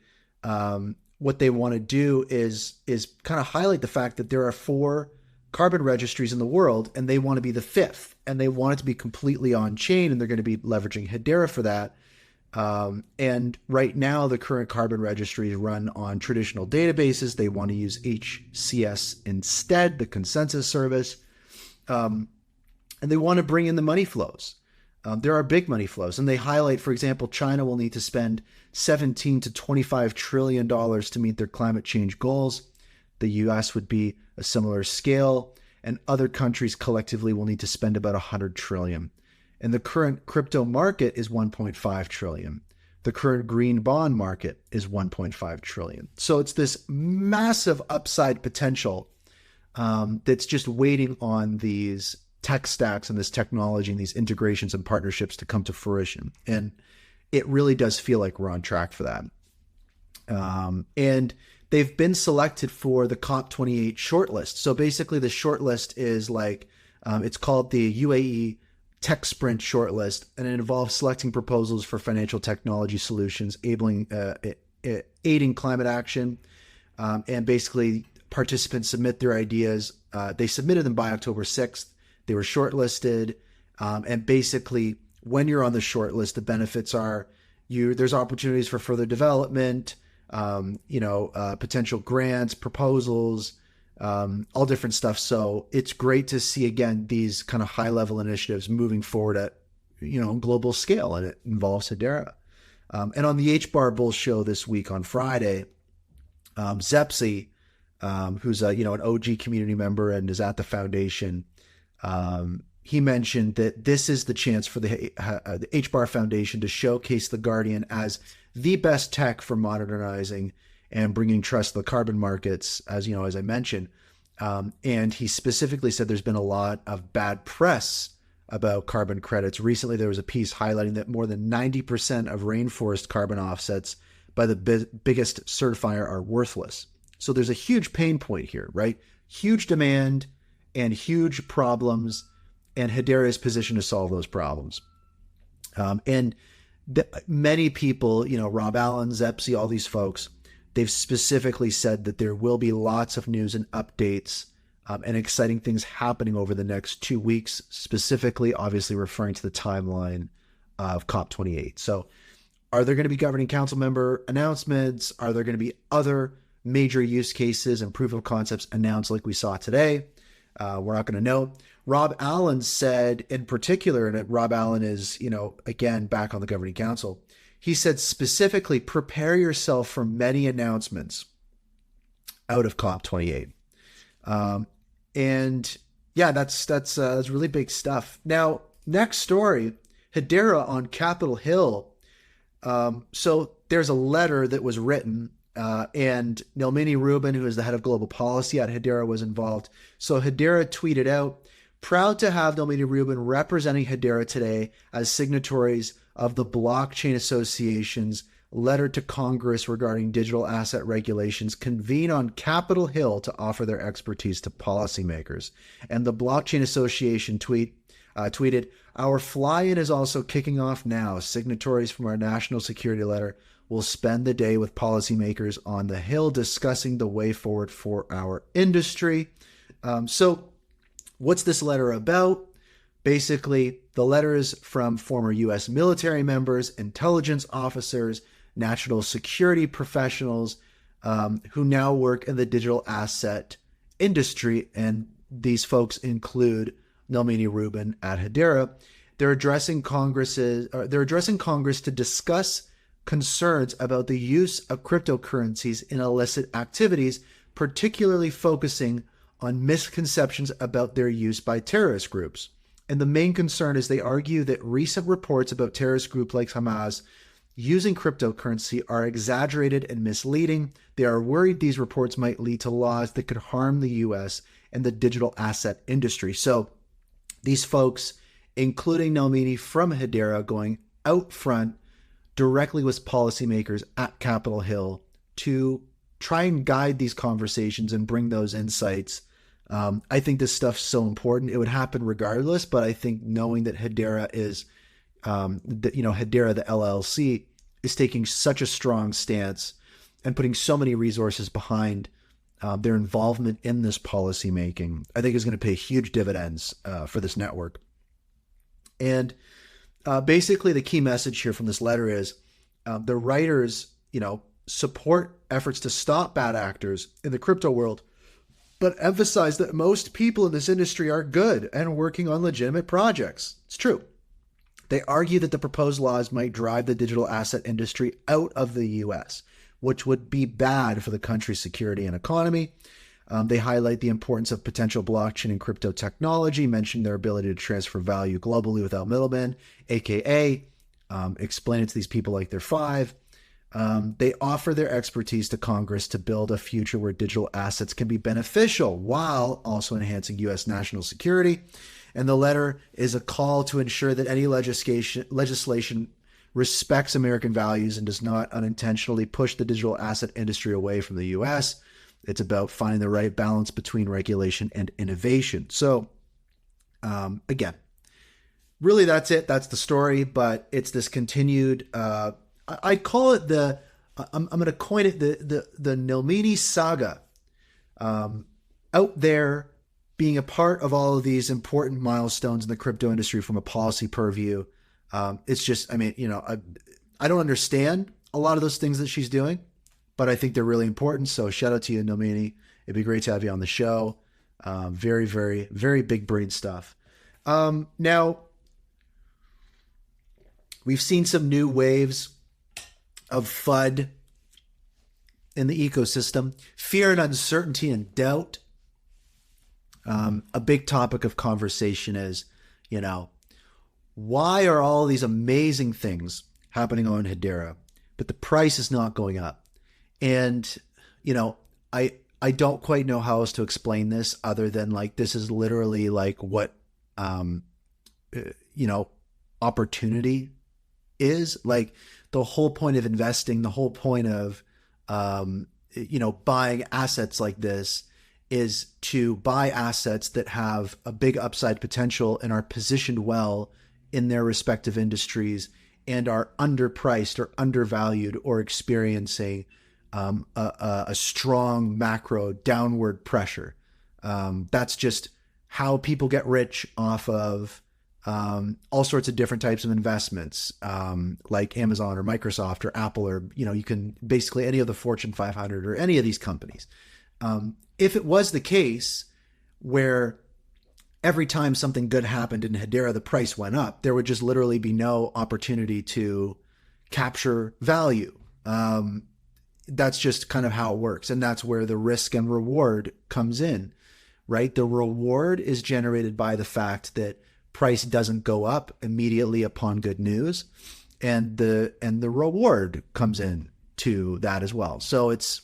what they want to do is kind of highlight the fact that there are 4 carbon registries in the world, and they want to be the 5th, and they want it to be completely on chain, and they're going to be leveraging Hedera for that. And right now, the current carbon registries run on traditional databases. They want to use HCS instead, the consensus service, and they want to bring in the money flows. There are big money flows, and they highlight, for example, China will need to spend $17 to $25 trillion to meet their climate change goals. The US would be a similar scale, and other countries collectively will need to spend about $100 trillion. And the current crypto market is $1.5 trillion. The current green bond market is $1.5 trillion. So it's this massive upside potential that's just waiting on these tech stacks and this technology and these integrations and partnerships to come to fruition. And it really does feel like we're on track for that. And they've been selected for the COP28 shortlist. So basically the shortlist is like, it's called the UAE Tech Sprint shortlist, and it involves selecting proposals for financial technology solutions, aiding climate action. And basically participants submit their ideas. They submitted them by October 6th. They were shortlisted, and basically, when you're on the shortlist, the benefits are there's opportunities for further development, potential grants, proposals, all different stuff. So it's great to see again these kind of high-level initiatives moving forward at global scale, and it involves Hedera. And on the HBAR Bull show this week on Friday, Zepsi, who's an OG community member and is at the foundation. He mentioned that this is the chance for the HBAR Foundation to showcase the Guardian as the best tech for modernizing and bringing trust to the carbon markets, as I mentioned. And he specifically said there's been a lot of bad press about carbon credits. Recently, there was a piece highlighting that more than 90% of rainforest carbon offsets by the biggest certifier are worthless. So there's a huge pain point here, right? Huge demand and huge problems, and Hedera is positioned to solve those problems. Many people, Rob Allen, Zepsi, all these folks, they've specifically said that there will be lots of news and updates and exciting things happening over the next 2 weeks, specifically, obviously referring to the timeline of COP28. So are there going to be governing council member announcements? Are there going to be other major use cases and proof of concepts announced like we saw today? We're not going to know. Rob Allen said in particular, and Rob Allen is, again, back on the governing council. He said specifically, prepare yourself for many announcements out of COP28. And yeah, that's really big stuff. Now, next story, Hedera on Capitol Hill. So there's a letter that was written, and Nelmini Rubin, who is the head of global policy at Hedera, was involved. So Hedera tweeted out, proud to have Nelmini Rubin representing Hedera today as signatories of the Blockchain Association's letter to Congress regarding digital asset regulations convene on Capitol Hill to offer their expertise to policymakers. And the Blockchain Association tweeted, our fly-in is also kicking off now. Signatories from our national security letter will spend the day with policymakers on the Hill discussing the way forward for our industry. So what's this letter about? Basically, the letter is from former U.S. military members, intelligence officers, national security professionals who now work in the digital asset industry. And these folks include Nelmini Rubin at Hedera. They're addressing Congress to discuss concerns about the use of cryptocurrencies in illicit activities, particularly focusing on misconceptions about their use by terrorist groups. And the main concern is they argue that recent reports about terrorist groups like Hamas using cryptocurrency are exaggerated and misleading. They are worried these reports might lead to laws that could harm the U.S. and the digital asset industry. So these folks, including Nelmini from Hedera, going out front directly with policymakers at Capitol Hill to try and guide these conversations and bring those insights. I think this stuff's so important. It would happen regardless, but I think knowing that Hedera is, Hedera, the LLC, is taking such a strong stance and putting so many resources behind their involvement in this policy making, I think is going to pay huge dividends for this network. And basically, the key message here from this letter is the writers, support efforts to stop bad actors in the crypto world, but emphasize that most people in this industry are good and working on legitimate projects. It's true. They argue that the proposed laws might drive the digital asset industry out of the U.S., which would be bad for the country's security and economy. They highlight the importance of potential blockchain and crypto technology, mention their ability to transfer value globally without middlemen, aka explain it to these people like they're five. They offer their expertise to Congress to build a future where digital assets can be beneficial while also enhancing U.S. national security. And the letter is a call to ensure that any legislation respects American values and does not unintentionally push the digital asset industry away from the U.S. It's about finding the right balance between regulation and innovation. So, again, really that's it. That's the story, but it's this continued, I call it I'm going to coin it the Nelmini saga, out there being a part of all of these important milestones in the crypto industry from a policy purview. It's just, I don't understand a lot of those things that she's doing, but I think they're really important. So shout out to you, Nelmini. It'd be great to have you on the show. Very, very, very big brain stuff. Now, we've seen some new waves of FUD in the ecosystem. Fear and uncertainty and doubt. A big topic of conversation is, why are all these amazing things happening on Hedera, but the price is not going up? And, I don't quite know how else to explain this other than this is literally what, opportunity is. The whole point of investing, the whole point of, buying assets like this is to buy assets that have a big upside potential and are positioned well in their respective industries and are underpriced or undervalued or experiencing a strong macro downward pressure. That's just how people get rich off of all sorts of different types of investments, like Amazon or Microsoft or Apple, or, you can basically any of the Fortune 500 or any of these companies. If it was the case where every time something good happened in Hedera, the price went up, there would just literally be no opportunity to capture value. That's just kind of how it works. And that's where the risk and reward comes in, right? The reward is generated by the fact that price doesn't go up immediately upon good news. And the reward comes in to that as well. So it's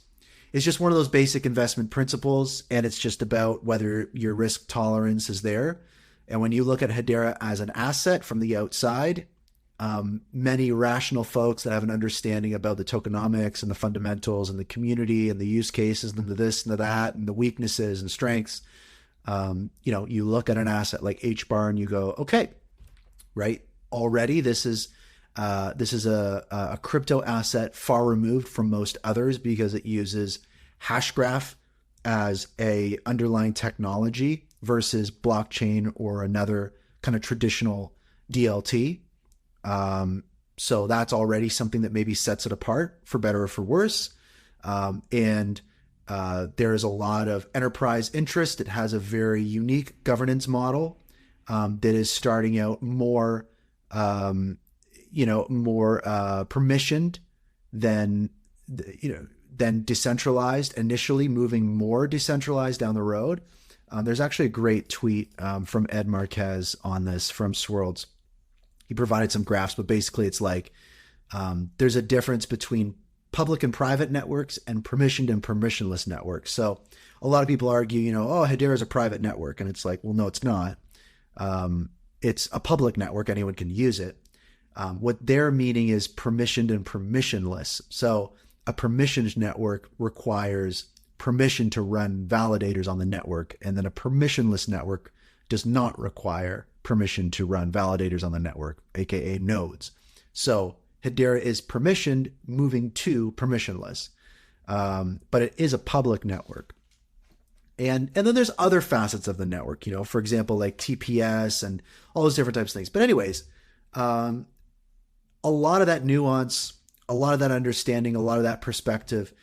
just one of those basic investment principles, and it's just about whether your risk tolerance is there. And when you look at Hedera as an asset from the outside, many rational folks that have an understanding about the tokenomics and the fundamentals and the community and the use cases and the this and the that and the weaknesses and strengths, you look at an asset like HBAR and you go, okay, right? Already this is a crypto asset far removed from most others because it uses Hashgraph as a underlying technology versus blockchain or another kind of traditional DLT. So that's already something that maybe sets it apart, for better or for worse. And there is a lot of enterprise interest. It has a very unique governance model that is starting out more, more permissioned than decentralized initially, moving more decentralized down the road. There's actually a great tweet from Ed Marquez on this from Swirlds. He provided some graphs, but basically it's like there's a difference between public and private networks and permissioned and permissionless networks. So a lot of people argue, oh, Hedera is a private network. And it's like, well, no, it's not. It's a public network. Anyone can use it. What they're meaning is permissioned and permissionless. So a permissioned network requires permission to run validators on the network. And then a permissionless network does not require permission to run validators on the network, aka nodes. So Hedera is permissioned, moving to permissionless, but it is a public network. And then there's other facets of the network, for example, like TPS and all those different types of things. But anyways, a lot of that nuance, a lot of that understanding, a lot of that perspective,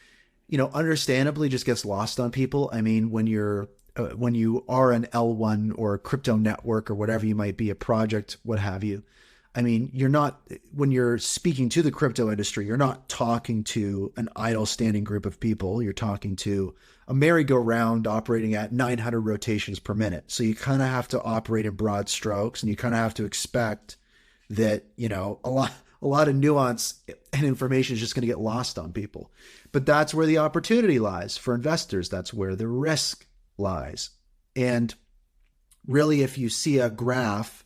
understandably just gets lost on people. I mean, when you are an L1 or a crypto network or whatever you might be, a project, what have you, I mean, when you're speaking to the crypto industry, you're not talking to an idle standing group of people. You're talking to a merry-go-round operating at 900 rotations per minute. So you kind of have to operate in broad strokes, and you kind of have to expect that, a lot of nuance and information is just going to get lost on people. But that's where the opportunity lies for investors. That's where the risk lies. And really, if you see a graph,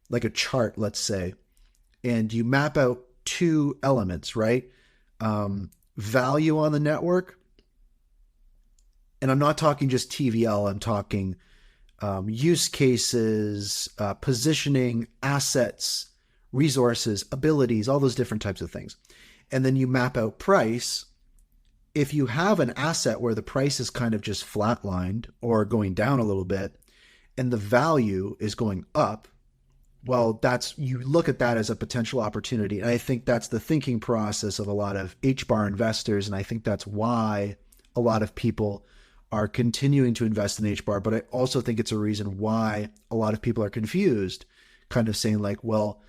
like a chart, let's say, and you map out two elements, right? Value on the network. And I'm not talking just TVL, I'm talking use cases, positioning, assets, resources, abilities, all those different types of things. And then you map out price. If you have an asset where the price is kind of just flatlined or going down a little bit, and the value is going up, well, you look at that as a potential opportunity. And I think that's the thinking process of a lot of HBAR investors. And I think that's why a lot of people are continuing to invest in HBAR. But I also think it's a reason why a lot of people are confused, kind of saying like, well,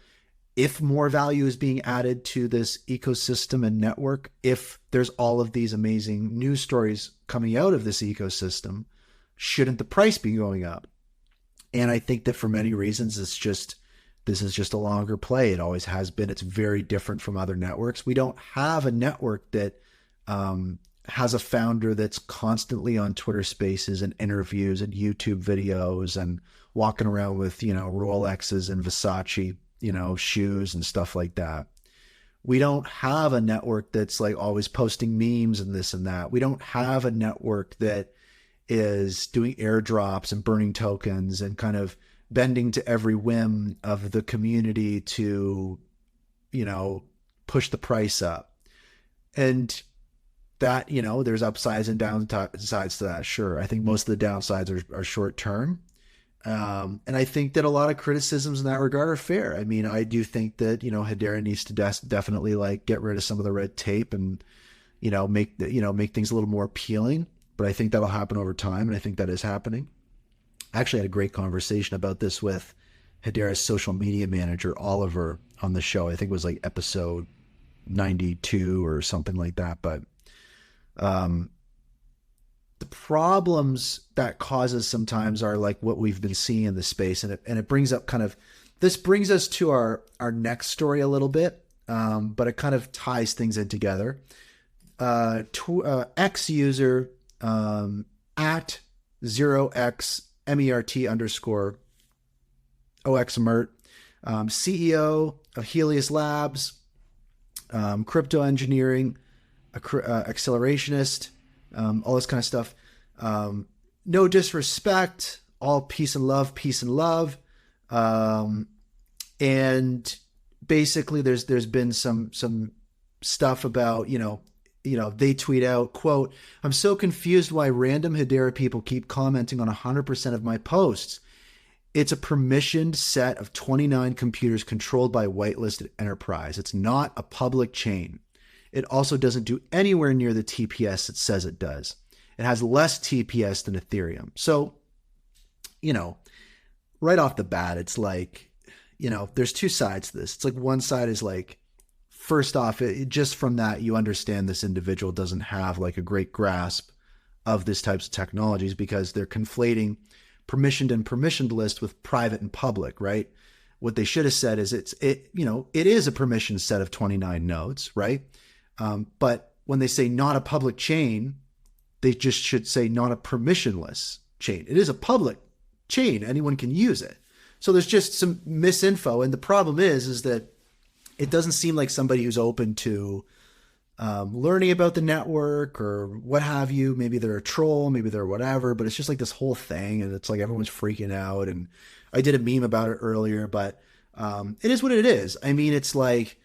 if more value is being added to this ecosystem and network, if there's all of these amazing news stories coming out of this ecosystem, shouldn't the price be going up? And I think that for many reasons, this is just a longer play. It always has been. It's very different from other networks. We don't have a network that has a founder that's constantly on Twitter Spaces and interviews and YouTube videos and walking around with, Rolexes and Versace, shoes and stuff like that. We don't have a network that's like always posting memes and this and that. We don't have a network that is doing airdrops and burning tokens and kind of bending to every whim of the community to, push the price up. And that, there's upsides and downsides to that. Sure. I think most of the downsides are short term. And I think that a lot of criticisms in that regard are fair. I mean, I do think that, Hedera needs to definitely like get rid of some of the red tape and, make things a little more appealing. But I think that'll happen over time. And I think that is happening. I actually had a great conversation about this with Hedera's social media manager, Oliver, on the show. I think it was like episode 92 or something like that. But the problems that causes sometimes are like what we've been seeing in the space. And it brings up this brings us to our next story a little bit, but it kind of ties things in together. X user at 0xMERT_OXMERT, CEO of Helios Labs, crypto engineering, accelerationist, all this kind of stuff. No disrespect, all peace and love. And basically there's been some stuff about, they tweet out, quote, "I'm so confused why random Hedera people keep commenting on 100% of my posts. It's a permissioned set of 29 computers controlled by a whitelisted enterprise. It's not a public chain. It also doesn't do anywhere near the TPS it says it does. It has less TPS than Ethereum." So, right off the bat, it's like, there's two sides to this. It's like one side is like, first off, just from that, you understand this individual doesn't have like a great grasp of these types of technologies because they're conflating permissioned and permissioned list with private and public, right? What they should have said is it is a permissioned set of 29 nodes, right? But when they say not a public chain, they just should say not a permissionless chain. It is a public chain. Anyone can use it. So there's just some misinfo. And the problem is that it doesn't seem like somebody who's open to learning about the network or what have you. Maybe they're a troll, maybe they're whatever, but it's just like this whole thing. And it's like everyone's freaking out. And I did a meme about it earlier, but it is what it is. I mean, it's like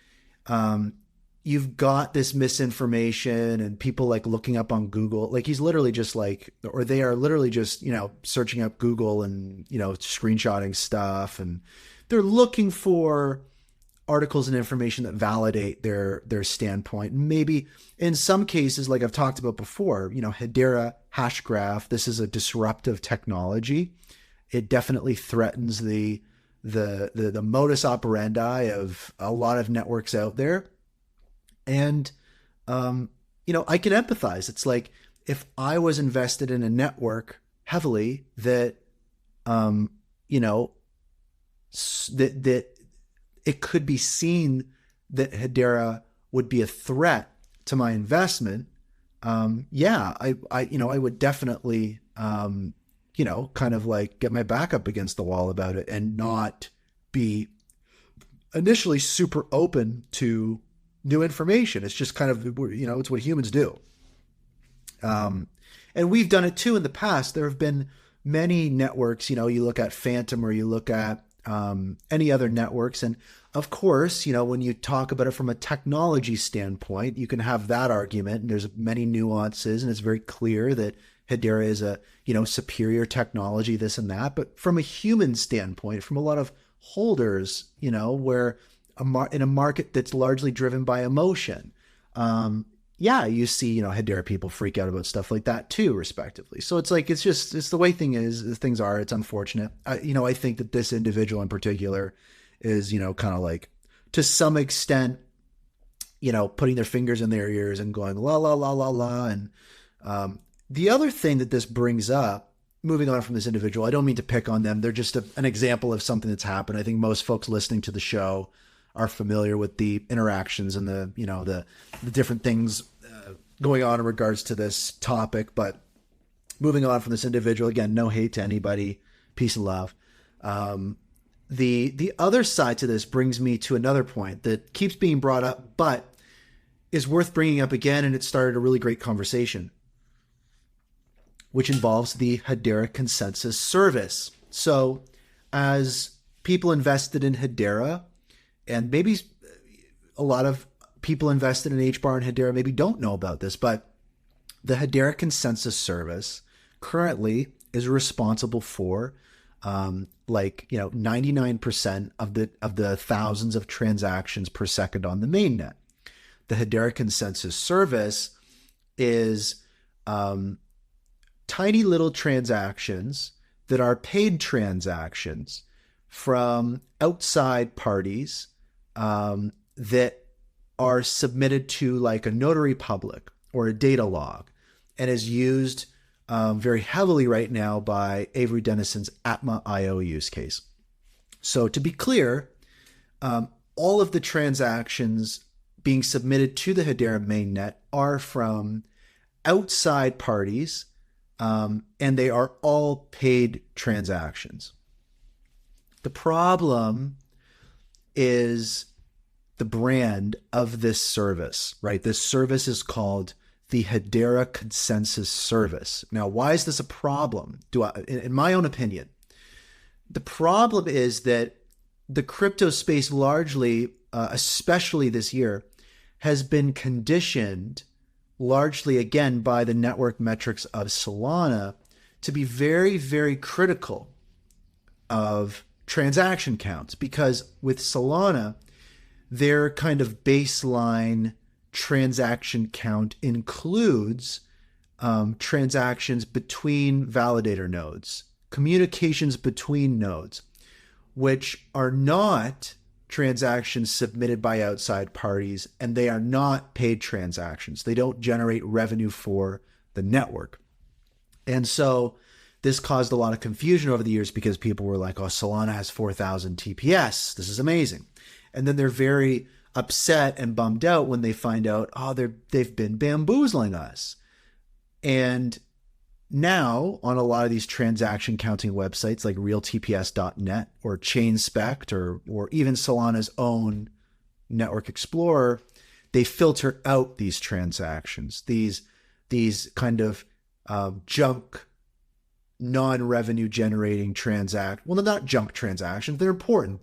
you've got this misinformation and people like looking up on Google. Like he's literally just like, or they are literally just, searching up Google and, screenshotting stuff. And they're looking for articles and information that validate their standpoint. Maybe in some cases, like I've talked about before, Hedera, Hashgraph, this is a disruptive technology. It definitely threatens the modus operandi of a lot of networks out there. And, I can empathize. It's like if I was invested in a network heavily that, that it could be seen that Hedera would be a threat to my investment. I would definitely, kind of like get my back up against the wall about it and not be initially super open to new information. It's just kind of, it's what humans do. And we've done it too in the past. There have been many networks, you look at Phantom or you look at any other networks. And of course, when you talk about it from a technology standpoint, you can have that argument and there's many nuances and it's very clear that Hedera is a, superior technology, this and that. But from a human standpoint, from a lot of holders, where in a market that's largely driven by emotion, you see, Hedera people freak out about stuff like that too, respectively. So it's like, it's the way things are. It's unfortunate. I think that this individual in particular is, kind of like, to some extent, putting their fingers in their ears and going, la, la, la, la, la. And the other thing that this brings up, moving on from this individual, I don't mean to pick on them. They're just an example of something that's happened. I think most folks listening to the show are familiar with the interactions and the different things going on in regards to this topic. But moving on from this individual, again, no hate to anybody, peace and love. The other side to this brings me to another point that keeps being brought up, but is worth bringing up again. And it started a really great conversation, which involves the Hedera Consensus Service. So as people invested in Hedera, and maybe a lot of people invested in HBAR and Hedera maybe don't know about this, but the Hedera Consensus Service currently is responsible for 99% of the thousands of transactions per second on the mainnet. The Hedera Consensus Service is tiny little transactions that are paid transactions from outside parties that are submitted to like a notary public or a data log, and is used very heavily right now by Avery Dennison's Atma.io use case. So to be clear, all of the transactions being submitted to the Hedera mainnet are from outside parties, and they are all paid transactions. The problem is the brand of this service, right? This service is called the Hedera Consensus Service. Now, why is this a problem? In my own opinion, the problem is that the crypto space largely, especially this year, has been conditioned largely, again, by the network metrics of Solana, to be very, very critical of transaction counts, because with Solana, their kind of baseline transaction count includes transactions between validator nodes, communications between nodes, which are not transactions submitted by outside parties, and they are not paid transactions. They don't generate revenue for the network. And so this caused a lot of confusion over the years, because people were like, oh, Solana has 4,000 TPS. This is amazing. And then they're very upset and bummed out when they find out, oh, they've been bamboozling us. And now on a lot of these transaction counting websites like realtps.net or ChainSpect or even Solana's own Network Explorer, they filter out these transactions, these kind of junk, non-revenue generating well, they're not junk transactions. They're important.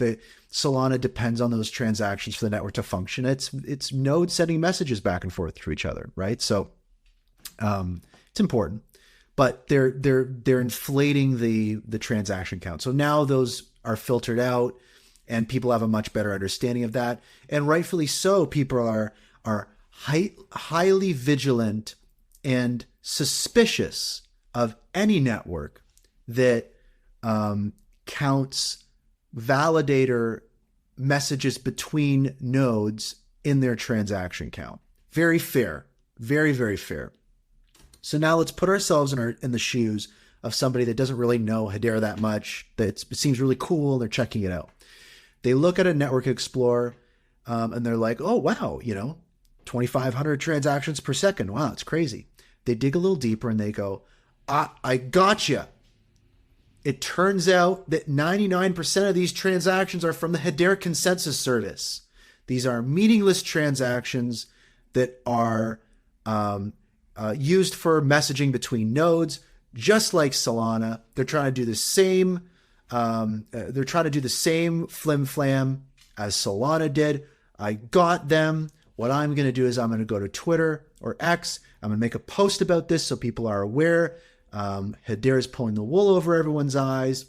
Solana depends on those transactions for the network to function. It's nodes sending messages back and forth to each other, right? So it's important, but they're inflating the transaction count. So now those are filtered out, and people have a much better understanding of that, and rightfully so. People are highly vigilant and suspicious of any network that counts validator messages between nodes in their transaction count. Very fair, very, very fair. So now let's put ourselves in the shoes of somebody that doesn't really know Hedera that much, that it seems really cool, and they're checking it out. They look at a Network Explorer, and they're like, oh, wow, 2,500 transactions per second. Wow, it's crazy. They dig a little deeper and they go, I gotcha. It turns out that 99% of these transactions are from the Hedera Consensus Service. These are meaningless transactions that are used for messaging between nodes, just like Solana. They're trying to do the same. They're trying to do the same flim flam as Solana did. I got them. What I'm going to do is I'm going to go to Twitter or X. I'm going to make a post about this so people are aware. Hedera is pulling the wool over everyone's eyes.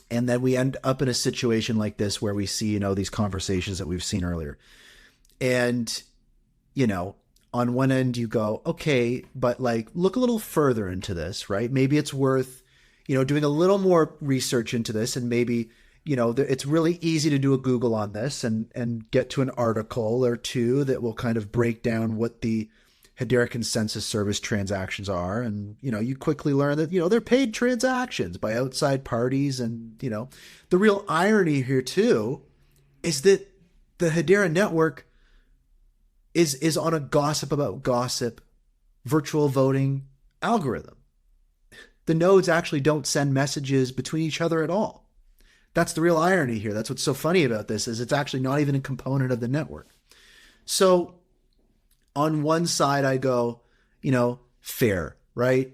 And then we end up in a situation like this where we see, these conversations that we've seen earlier. And, on one end you go, okay, but look a little further into this, right? Maybe it's worth, doing a little more research into this, and maybe, it's really easy to do a Google on this and get to an article or two that will kind of break down what the Hedera Consensus Service transactions are. And, you quickly learn that, they're paid transactions by outside parties. And, the real irony here too is that the Hedera network is on a gossip about gossip virtual voting algorithm. The nodes actually don't send messages between each other at all. That's the real irony here. That's what's so funny about this, is it's actually not even a component of the network. So on one side I go, fair, right?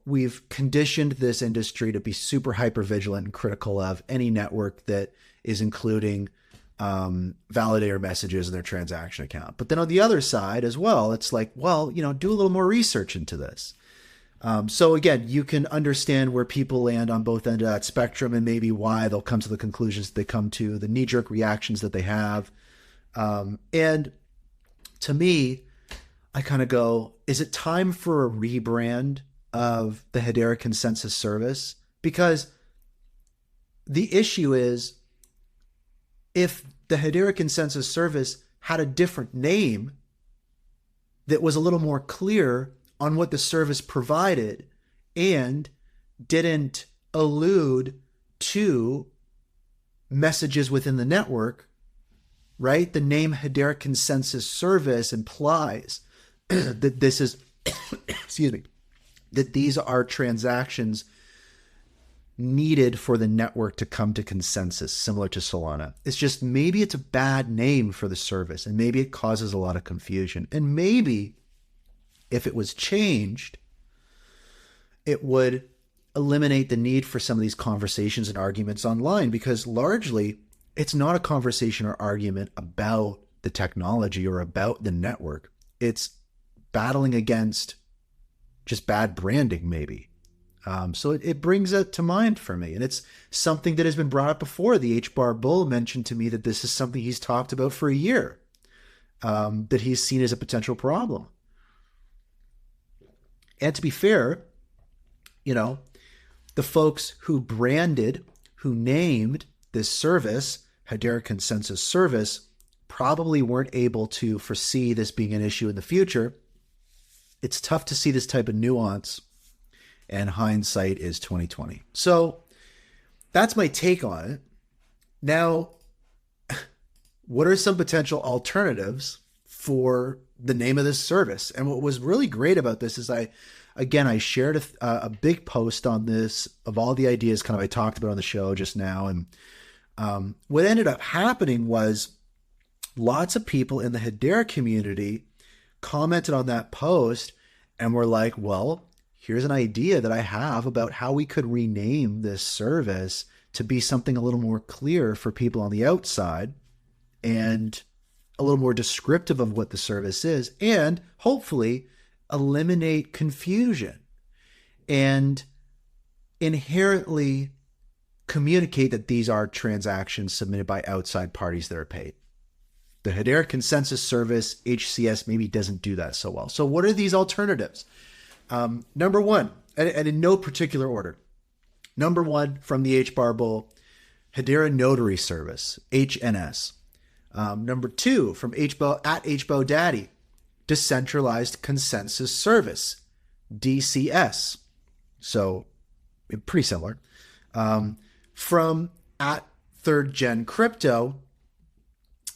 We've conditioned this industry to be super hyper vigilant and critical of any network that is including validator messages in their transaction account. But then on the other side as well, it's like, well, do a little more research into this. So again, you can understand where people land on both ends of that spectrum, and maybe why they'll come to the conclusions that they come to, the knee-jerk reactions that they have. And to me, I kind of go, is it time for a rebrand of the Hedera Consensus Service? Because the issue is, if the Hedera Consensus Service had a different name that was a little more clear on what the service provided and didn't allude to messages within the network, right? The name Hedera Consensus Service implies that this is, excuse me, that these are transactions needed for the network to come to consensus, similar to Solana. It's just, maybe it's a bad name for the service, and maybe it causes a lot of confusion. And maybe if it was changed, it would eliminate the need for some of these conversations and arguments online, because largely it's not a conversation or argument about the technology or about the network. It's battling against just bad branding, maybe. So it brings it to mind for me. And it's something that has been brought up before. The HBAR Bull mentioned to me that this is something he's talked about for a year, that he's seen as a potential problem. And to be fair, the folks who named this service, Hedera Consensus Service, probably weren't able to foresee this being an issue in the future. It's tough to see this type of nuance, and hindsight is 2020. So that's my take on it. Now, what are some potential alternatives for the name of this service? And what was really great about this is I shared a big post on this of all the ideas I talked about on the show just now. And what ended up happening was lots of people in the Hedera community commented on that post and were like, well, here's an idea that I have about how we could rename this service to be something a little more clear for people on the outside and a little more descriptive of what the service is, and hopefully eliminate confusion and inherently communicate that these are transactions submitted by outside parties that are paid. The Hedera Consensus Service, HCS, maybe doesn't do that so well. So what are these alternatives? Number one, and in no particular order. Number one, from the HBAR Bull, Hedera Notary Service, HNS. Number two, from HBO Daddy, Decentralized Consensus Service, DCS. So pretty similar. From Third Gen Crypto,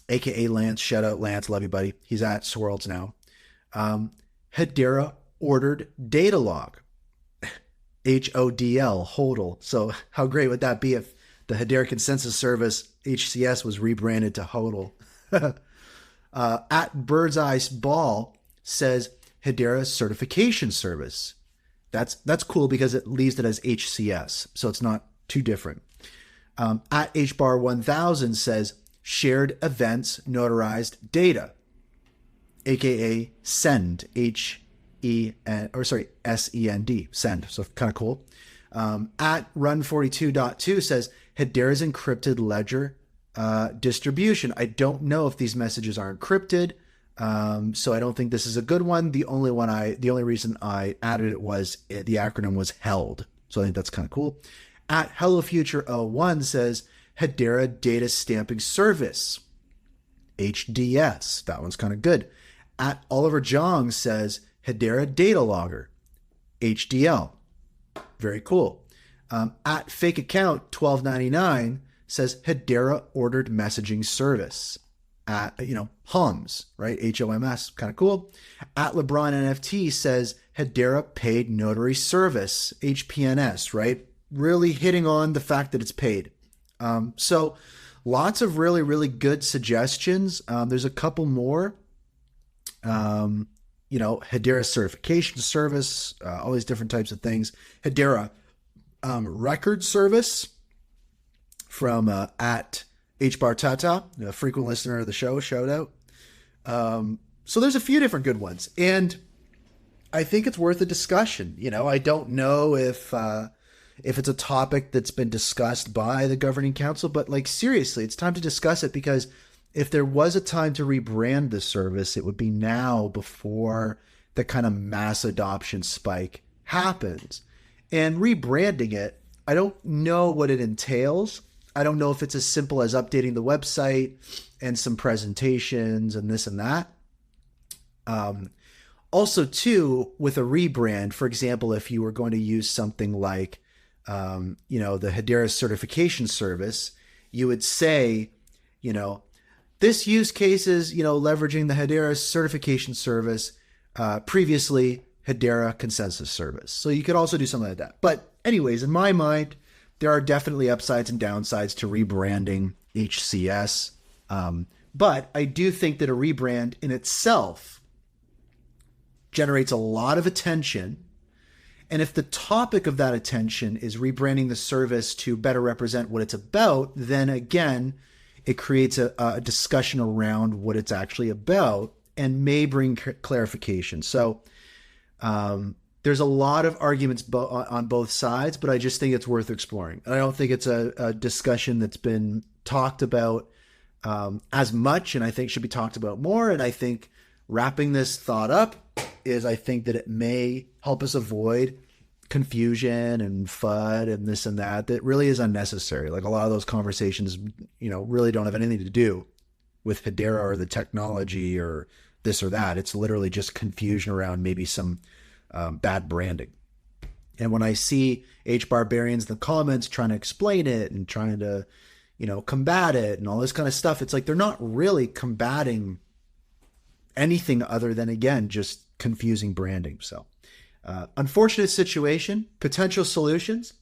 aka Lance, shout out Lance, love you buddy. He's at Swirlds now. Hedera Ordered Data Log, HODL, HODL. So how great would that be if the Hedera Consensus Service, HCS, was rebranded to HODL? At Bird's Eye Ball says Hedera Certification Service. That's cool because it leaves it as HCS, so it's not too different. At HBAR 1000 says Shared Events Notarized Data, aka SEND, SEND, SEND. So kind of cool. At Run42.2 says Hedera's encrypted ledger distribution. I don't know if these messages are encrypted, so I don't think this is a good one. The only reason I added it was the acronym was HELD, so I think that's kind of cool. At Hello Future 01 says Hedera Data Stamping Service, HDS. That one's kind of good. At Oliver Jong says Hedera Data Logger, HDL. Very cool. At Fake Account 1299 says Hedera Ordered Messaging Service. At, HOMS, right? HOMS, kind of cool. At LeBron NFT says Hedera Paid Notary Service, HPNS, right? Really hitting on the fact that it's paid. So lots of really, really good suggestions. There's a couple more. Hedera Certification Service, all these different types of things. Hedera Record Service from at HBAR Tata, a frequent listener of the show, shout out. So there's a few different good ones, and I think it's worth a discussion. I don't know if it's a topic that's been discussed by the governing council, but seriously, it's time to discuss it, because if there was a time to rebrand this service, it would be now, before the kind of mass adoption spike happens. And rebranding it, I don't know what it entails. I don't know if it's as simple as updating the website and some presentations and this and that. Also, too, with a rebrand, for example, if you were going to use something like, the Hedera Certification Service, you would say, this use case is, leveraging the Hedera Certification Service, previously Hedera Consensus Service. So you could also do something like that. But anyways, in my mind, there are definitely upsides and downsides to rebranding HCS. But I do think that a rebrand in itself generates a lot of attention. And if the topic of that attention is rebranding the service to better represent what it's about, then again, it creates a discussion around what it's actually about and may bring clarification. So there's a lot of arguments on both sides, but I just think it's worth exploring. I don't think it's a discussion that's been talked about as much, and I think should be talked about more. And I think wrapping this thought up is I think that it may help us avoid confusion and FUD and this and that really is unnecessary. Like a lot of those conversations, really don't have anything to do with Hedera or the technology or this or that. It's literally just confusion around maybe some bad branding. And when I see HBARbarians in the comments trying to explain it and trying to, combat it and all this kind of stuff, it's like they're not really combating anything other than, again, just confusing branding. So unfortunate situation, potential solutions.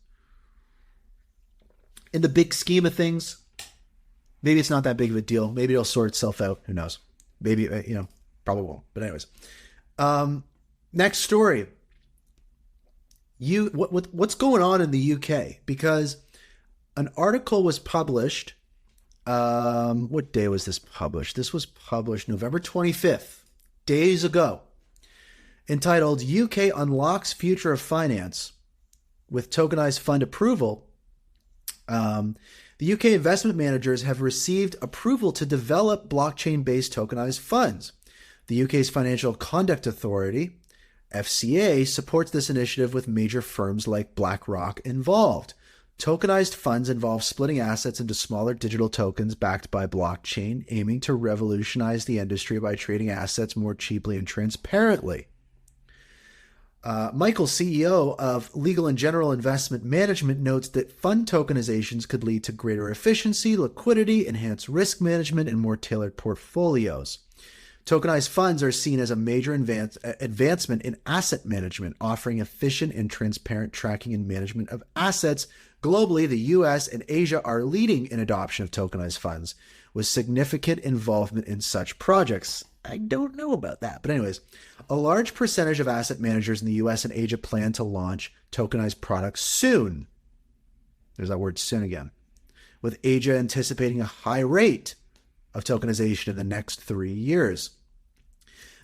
In the big scheme of things, maybe it's not that big of a deal. Maybe it'll sort itself out. Who knows? Maybe, probably won't. But anyways, next story. What's going on in the UK? Because an article was published. What day was this published? This was published November 25th, days ago, entitled UK Unlocks Future of Finance with Tokenized Fund Approval. The UK investment managers have received approval to develop blockchain-based tokenized funds. The UK's Financial Conduct Authority, FCA, supports this initiative with major firms like BlackRock involved. Tokenized funds involve splitting assets into smaller digital tokens backed by blockchain, aiming to revolutionize the industry by trading assets more cheaply and transparently. Michael, CEO of Legal and General Investment Management, notes that fund tokenizations could lead to greater efficiency, liquidity, enhanced risk management, and more tailored portfolios. Tokenized funds are seen as a major advancement in asset management, offering efficient and transparent tracking and management of assets. Globally, the US and Asia are leading in adoption of tokenized funds, with significant involvement in such projects. I don't know about that. But anyways, a large percentage of asset managers in the US and Asia plan to launch tokenized products soon. There's that word soon again. With Asia anticipating a high rate of tokenization in the next 3 years.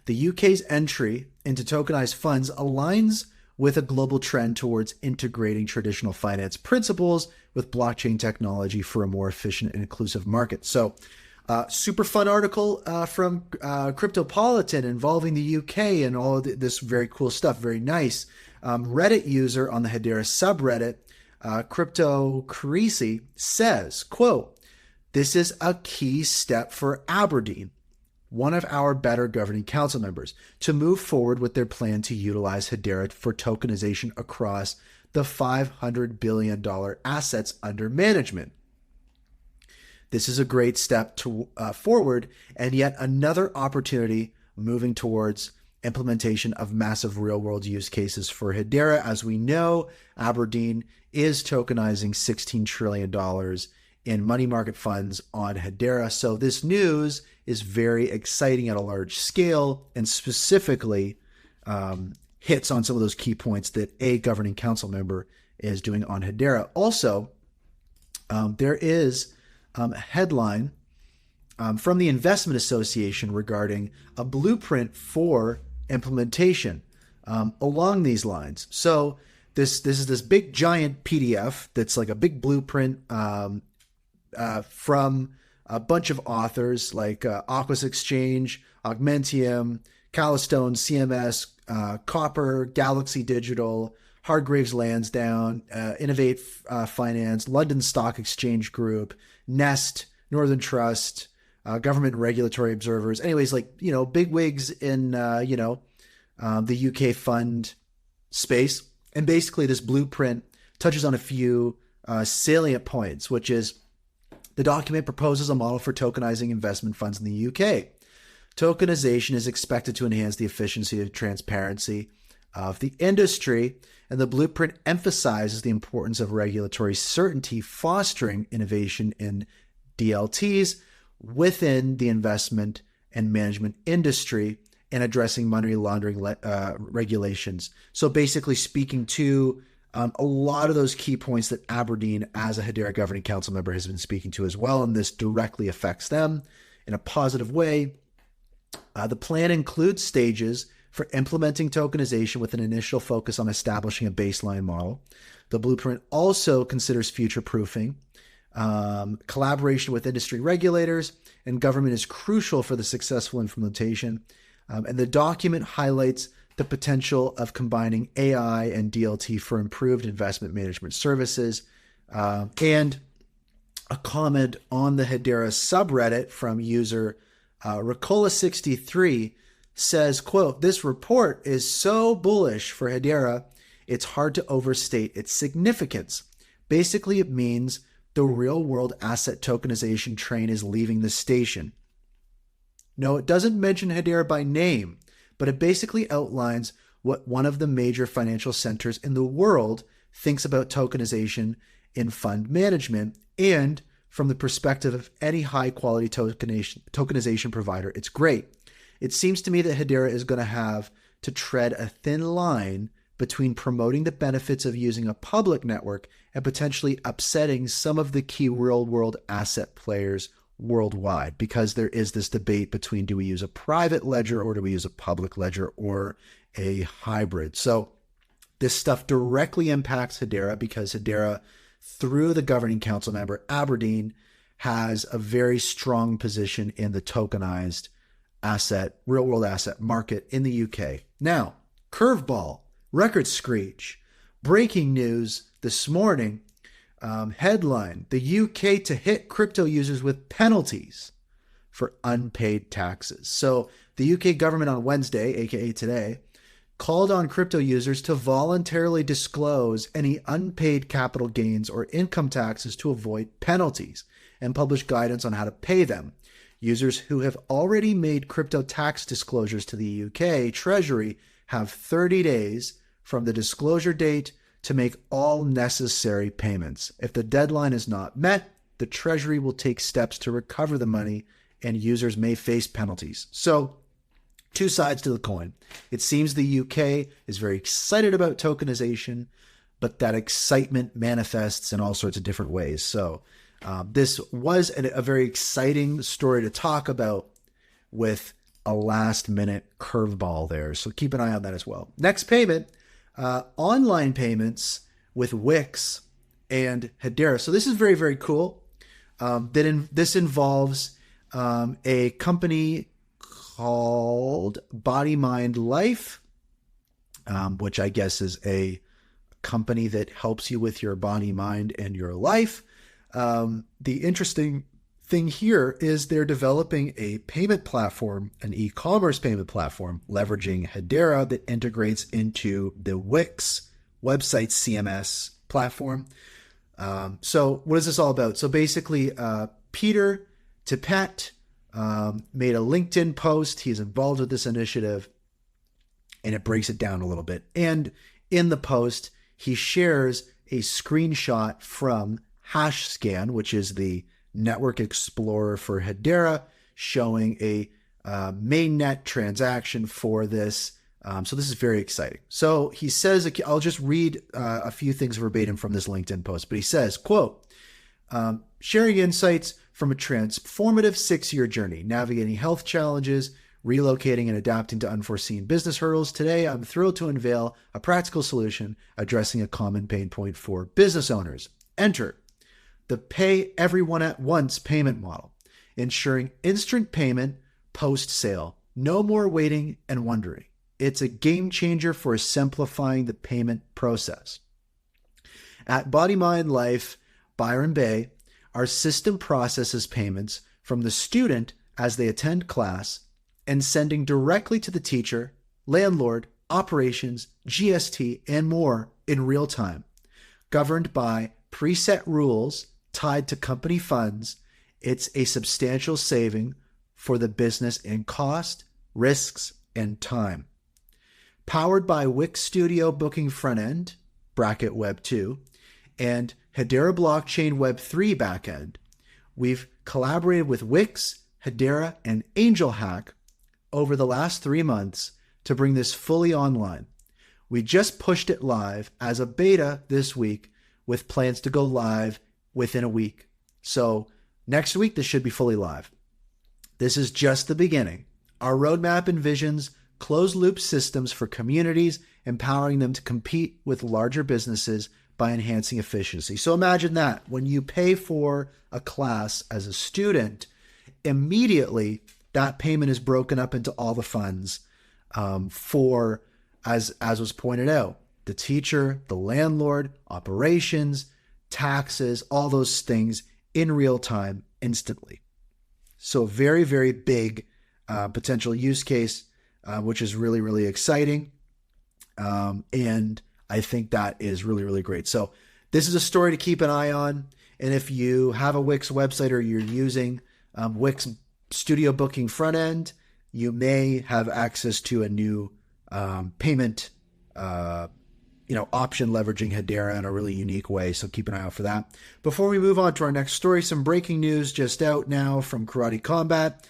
The UK's entry into tokenized funds aligns with a global trend towards integrating traditional finance principles with blockchain technology for a more efficient and inclusive market. So, super fun article from Cryptopolitan involving the UK and all of this very cool stuff. Very nice. Reddit user on the Hedera subreddit, Crypto Carisi, says, quote, "This is a key step for Aberdeen, one of our better governing council members, to move forward with their plan to utilize Hedera for tokenization across the $500 billion assets under management. This is a great step forward and yet another opportunity moving towards implementation of massive real-world use cases for Hedera. As we know, Aberdeen is tokenizing $16 trillion in money market funds on Hedera. So this news is very exciting at a large scale and specifically hits on some of those key points that a governing council member is doing on Hedera. Also, there is a headline from the Investment Association regarding a blueprint for implementation along these lines. So this is this big giant PDF that's like a big blueprint from a bunch of authors like Aquis Exchange, Augmentium, Calistone, CMS, Copper, Galaxy Digital, Hargreaves Lansdowne, Innovate Finance, London Stock Exchange Group, Nest, Northern Trust, government regulatory observers. Anyways, like, big wigs in, the UK fund space. And basically this blueprint touches on a few salient points, which is the document proposes a model for tokenizing investment funds in the UK. Tokenization is expected to enhance the efficiency and transparency of the industry, and the blueprint emphasizes the importance of regulatory certainty, fostering innovation in DLTs within the investment and management industry, and addressing money laundering regulations. So basically speaking to a lot of those key points that Aberdeen, as a Hedera governing council member, has been speaking to as well, and this directly affects them in a positive way. The plan includes stages for implementing tokenization with an initial focus on establishing a baseline model. The blueprint also considers future proofing. Collaboration with industry regulators and government is crucial for the successful implementation. And the document highlights the potential of combining AI and DLT for improved investment management services. And a comment on the Hedera subreddit from user Ricola63 says, quote, "This report is so bullish for Hedera, it's hard to overstate its significance. Basically, it means the real-world asset tokenization train is leaving the station." No, it doesn't mention Hedera by name, but it basically outlines what one of the major financial centers in the world thinks about tokenization in fund management. And from the perspective of any high-quality tokenization provider, it's great. It seems to me that Hedera is going to have to tread a thin line between promoting the benefits of using a public network and potentially upsetting some of the key real-world asset players worldwide, because there is this debate between, do we use a private ledger or do we use a public ledger or a hybrid? So this stuff directly impacts Hedera because Hedera, through the governing council member Aberdeen, has a very strong position in the tokenized asset, real-world asset market in the UK. Now, curveball, record screech, breaking news this morning. Headline, the UK to hit crypto users with penalties for unpaid taxes. So the UK government on Wednesday, aka today, called on crypto users to voluntarily disclose any unpaid capital gains or income taxes to avoid penalties and publish guidance on how to pay them. Users who have already made crypto tax disclosures to the UK Treasury have 30 days from the disclosure date to make all necessary payments. If the deadline is not met, the Treasury will take steps to recover the money and users may face penalties. So, two sides to the coin. It seems the UK is very excited about tokenization, but that excitement manifests in all sorts of different ways. So this was a very exciting story to talk about with a last minute curveball there. So keep an eye on that as well. Next payment, online payments with Wix and Hedera. So this is very, very cool. This involves a company called Body Mind Life, which I guess is a company that helps you with your body, mind, and your life. The interesting thing here is they're developing a payment platform, an e-commerce payment platform, leveraging Hedera that integrates into the Wix website CMS platform. So what is this all about? So basically, Peter Tippett made a LinkedIn post. He's involved with this initiative, and it breaks it down a little bit. And in the post, he shares a screenshot from Hashscan, which is the network explorer for Hedera, showing a mainnet transaction for this. So this is very exciting. So he says, I'll just read a few things verbatim from this LinkedIn post, but he says, quote, sharing insights from a transformative 6-year journey, navigating health challenges, relocating and adapting to unforeseen business hurdles. Today, I'm thrilled to unveil a practical solution addressing a common pain point for business owners. Enter the pay everyone at once payment model, ensuring instant payment post-sale. No more waiting and wondering. It's a game changer for simplifying the payment process. At Body Mind Life, Byron Bay, our system processes payments from the student as they attend class and sending directly to the teacher, landlord, operations, GST, and more in real time. Governed by preset rules tied to company funds, it's a substantial saving for the business in cost, risks, and time. Powered by Wix Studio Booking Frontend, bracket Web 2, and Hedera Blockchain Web 3 backend, we've collaborated with Wix, Hedera, and AngelHack over the last 3 months to bring this fully online. We just pushed it live as a beta this week with plans to go live within a week. So next week, this should be fully live. This is just the beginning Our roadmap envisions closed-loop systems for communities, empowering them to compete with larger businesses by enhancing efficiency. So imagine that when you pay for a class as a student, immediately that payment is broken up into all the funds for, as was pointed out, the teacher, the landlord, operations, taxes, all those things in real time, instantly. So very, very big potential use case, which is really, really exciting. And I think that is really, really great. So this is a story to keep an eye on. And if you have a Wix website or you're using Wix Studio Booking front end, you may have access to a new payment option leveraging Hedera in a really unique way. So keep an eye out for that. Before we move on to our next story, some breaking news just out now from Karate Combat.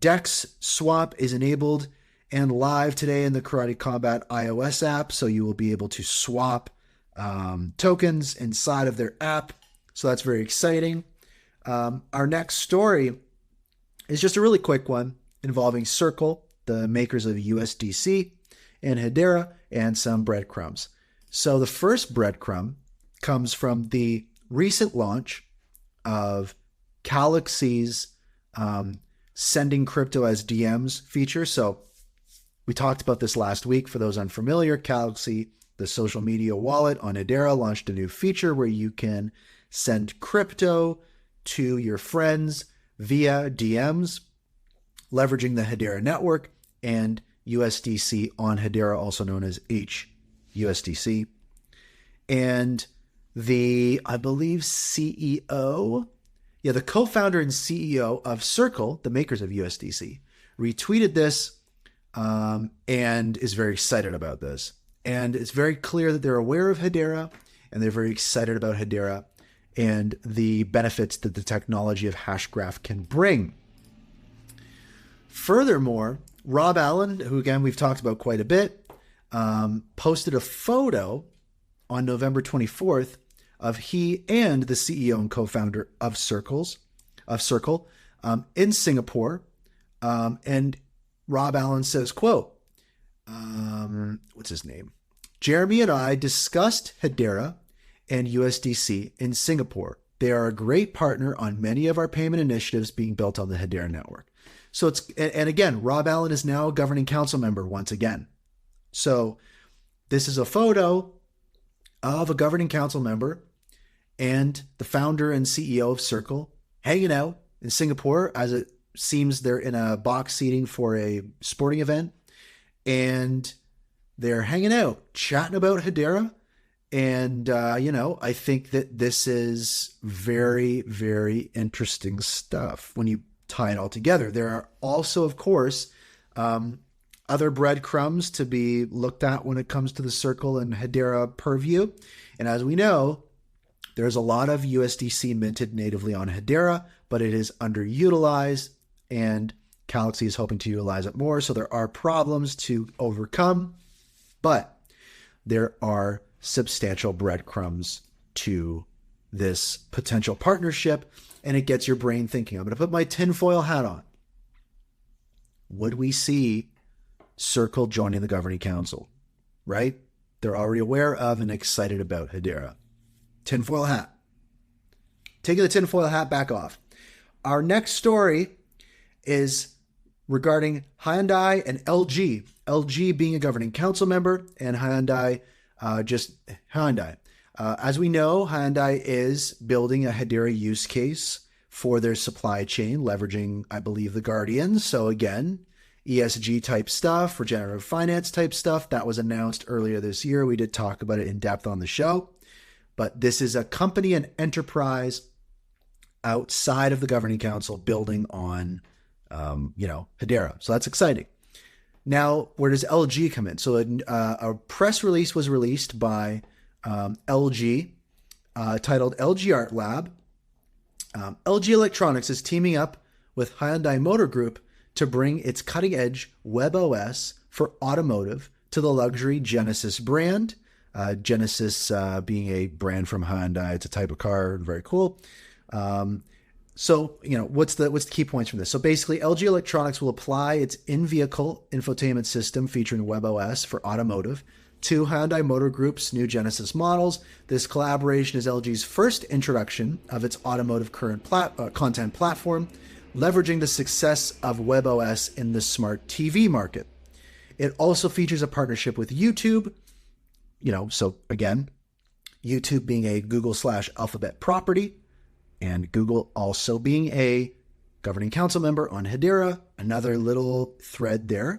DEX swap is enabled and live today in the Karate Combat iOS app. So you will be able to swap tokens inside of their app. So that's very exciting. Our next story is just a really quick one involving Circle, the makers of USDC, and Hedera, and some breadcrumbs. So the first breadcrumb comes from the recent launch of Galaxy's sending crypto as DMs feature. So we talked about this last week. For those unfamiliar, Galaxy, the social media wallet on Hedera, launched a new feature where you can send crypto to your friends via DMs, leveraging the Hedera network and USDC on Hedera, also known as HUSDC. And the, I believe, CEO, the co-founder and CEO of Circle, the makers of USDC, retweeted this and is very excited about this. And it's very clear that they're aware of Hedera and they're very excited about Hedera and the benefits that the technology of Hashgraph can bring. Furthermore, Rob Allen, who again we've talked about quite a bit, posted a photo on November 24th of he and the CEO and co-founder of Circle in Singapore. And Rob Allen says, quote, what's his name? Jeremy and I discussed Hedera and USDC in Singapore. They are a great partner on many of our payment initiatives being built on the Hedera network. So it's, and again, Rob Allen is now a governing council member once again. So this is a photo of a governing council member and the founder and CEO of Circle hanging out in Singapore, as it seems they're in a box seating for a sporting event, and they're hanging out, chatting about Hedera. And, I think that this is very, very interesting stuff when you tie it all together. There are also, of course, other breadcrumbs to be looked at when it comes to the Circle and Hedera purview. And as we know, there's a lot of USDC minted natively on Hedera, but it is underutilized, and Galaxy is hoping to utilize it more. So there are problems to overcome, but there are substantial breadcrumbs to this potential partnership, and it gets your brain thinking. I'm going to put my tinfoil hat on. Would we see Circle joining the governing council? Right? They're already aware of and excited about Hedera. Tinfoil hat. Taking the tinfoil hat back off. Our next story is regarding Hyundai and LG. LG being a governing council member, and Hyundai Hyundai. As we know, Hyundai is building a Hedera use case for their supply chain, leveraging, I believe, the Guardians. So again, ESG type stuff, regenerative finance type stuff that was announced earlier this year. We did talk about it in depth on the show, but this is a company and enterprise outside of the governing council building on, Hedera. So that's exciting. Now, where does LG come in? So a press release was released by LG titled LG Art Lab. LG Electronics is teaming up with Hyundai Motor Group to bring its cutting-edge WebOS for automotive to the luxury Genesis brand. Genesis being a brand from Hyundai. It's a type of car. Very cool. So, what's the key points from this? So basically, LG Electronics will apply its in-vehicle infotainment system featuring WebOS for automotive to Hyundai Motor Group's new Genesis models. This collaboration is LG's first introduction of its automotive content platform, leveraging the success of WebOS in the smart TV market. It also features a partnership with YouTube, so again, YouTube being a Google/Alphabet property, and Google also being a governing council member on Hedera, another little thread there.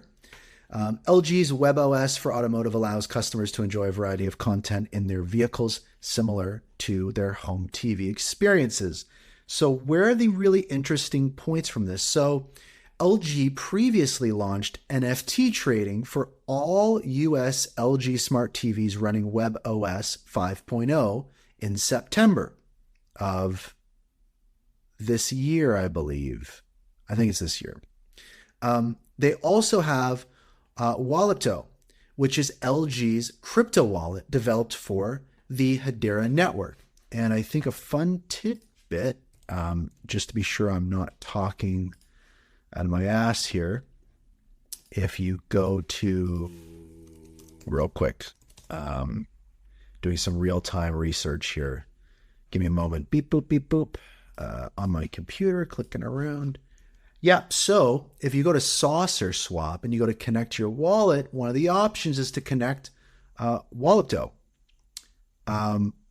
LG's WebOS for automotive allows customers to enjoy a variety of content in their vehicles, similar to their home TV experiences. So where are the really interesting points from this? So LG previously launched NFT trading for all US LG smart TVs running WebOS 5.0 in September of this year, I believe. I think it's this year. They also have Walletto, which is LG's crypto wallet developed for the Hedera network. And I think a fun tidbit, just to be sure I'm not talking out of my ass here, if you go to, real quick, doing some real-time research here. Give me a moment. Beep, boop, beep, boop. On my computer, clicking around. Yeah, so if you go to Saucer Swap and you go to connect your wallet, one of the options is to connect Walletto,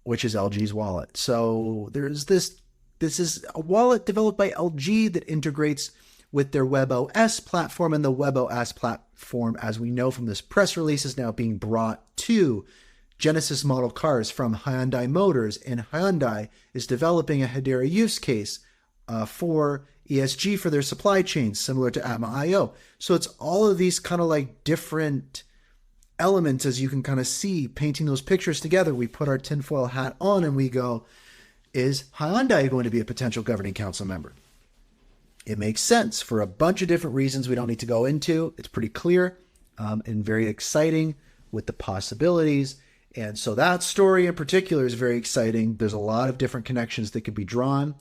which is LG's wallet. So there's this is a wallet developed by LG that integrates with their WebOS platform, and the WebOS platform, as we know from this press release, is now being brought to Genesis model cars from Hyundai Motors, and Hyundai is developing a Hedera use case for ESG for their supply chain, similar to Atma.io. So it's all of these kind of like different elements, as you can kind of see, painting those pictures together. We put our tinfoil hat on and we go, is Hyundai going to be a potential governing council member? It makes sense for a bunch of different reasons we don't need to go into. It's pretty clear and very exciting with the possibilities. And so that story in particular is very exciting. There's a lot of different connections that could be drawn.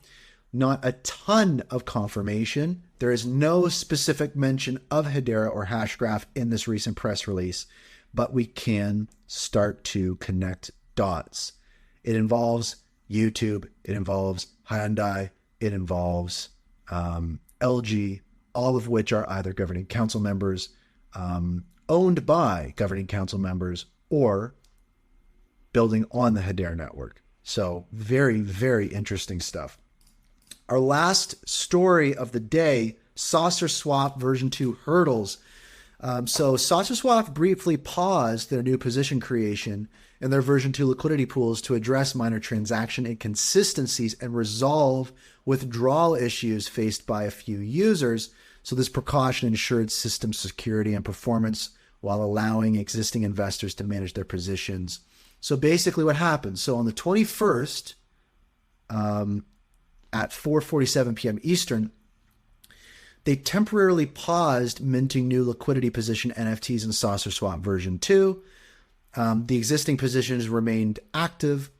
Not a ton of confirmation. There is no specific mention of Hedera or Hashgraph in this recent press release, but we can start to connect dots. It involves YouTube. It involves Hyundai. It involves LG, all of which are either governing council members, owned by governing council members, or building on the Hedera network. So very, very interesting stuff. Our last story of the day, Saucer Swap version 2 hurdles. So Saucer Swap briefly paused their new position creation and their version 2 liquidity pools to address minor transaction inconsistencies and resolve withdrawal issues faced by a few users. So this precaution ensured system security and performance while allowing existing investors to manage their positions. So basically what happened, so on the 21st, at 4:47 p.m. Eastern, they temporarily paused minting new liquidity position NFTs in Saucer Swap version 2. The existing positions remained active,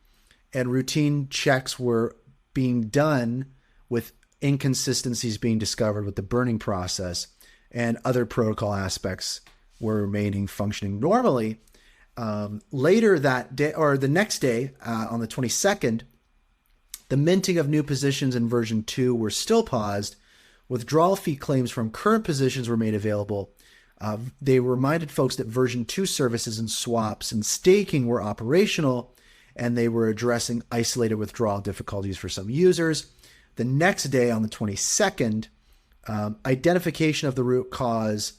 and routine checks were being done with inconsistencies being discovered with the burning process, and other protocol aspects were remaining functioning normally. Later that day, or the next day, on the 22nd, the minting of new positions in version 2 were still paused. Withdrawal fee claims from current positions were made available. They reminded folks that version 2 services and swaps and staking were operational, and they were addressing isolated withdrawal difficulties for some users. The next day, on the 22nd, identification of the root cause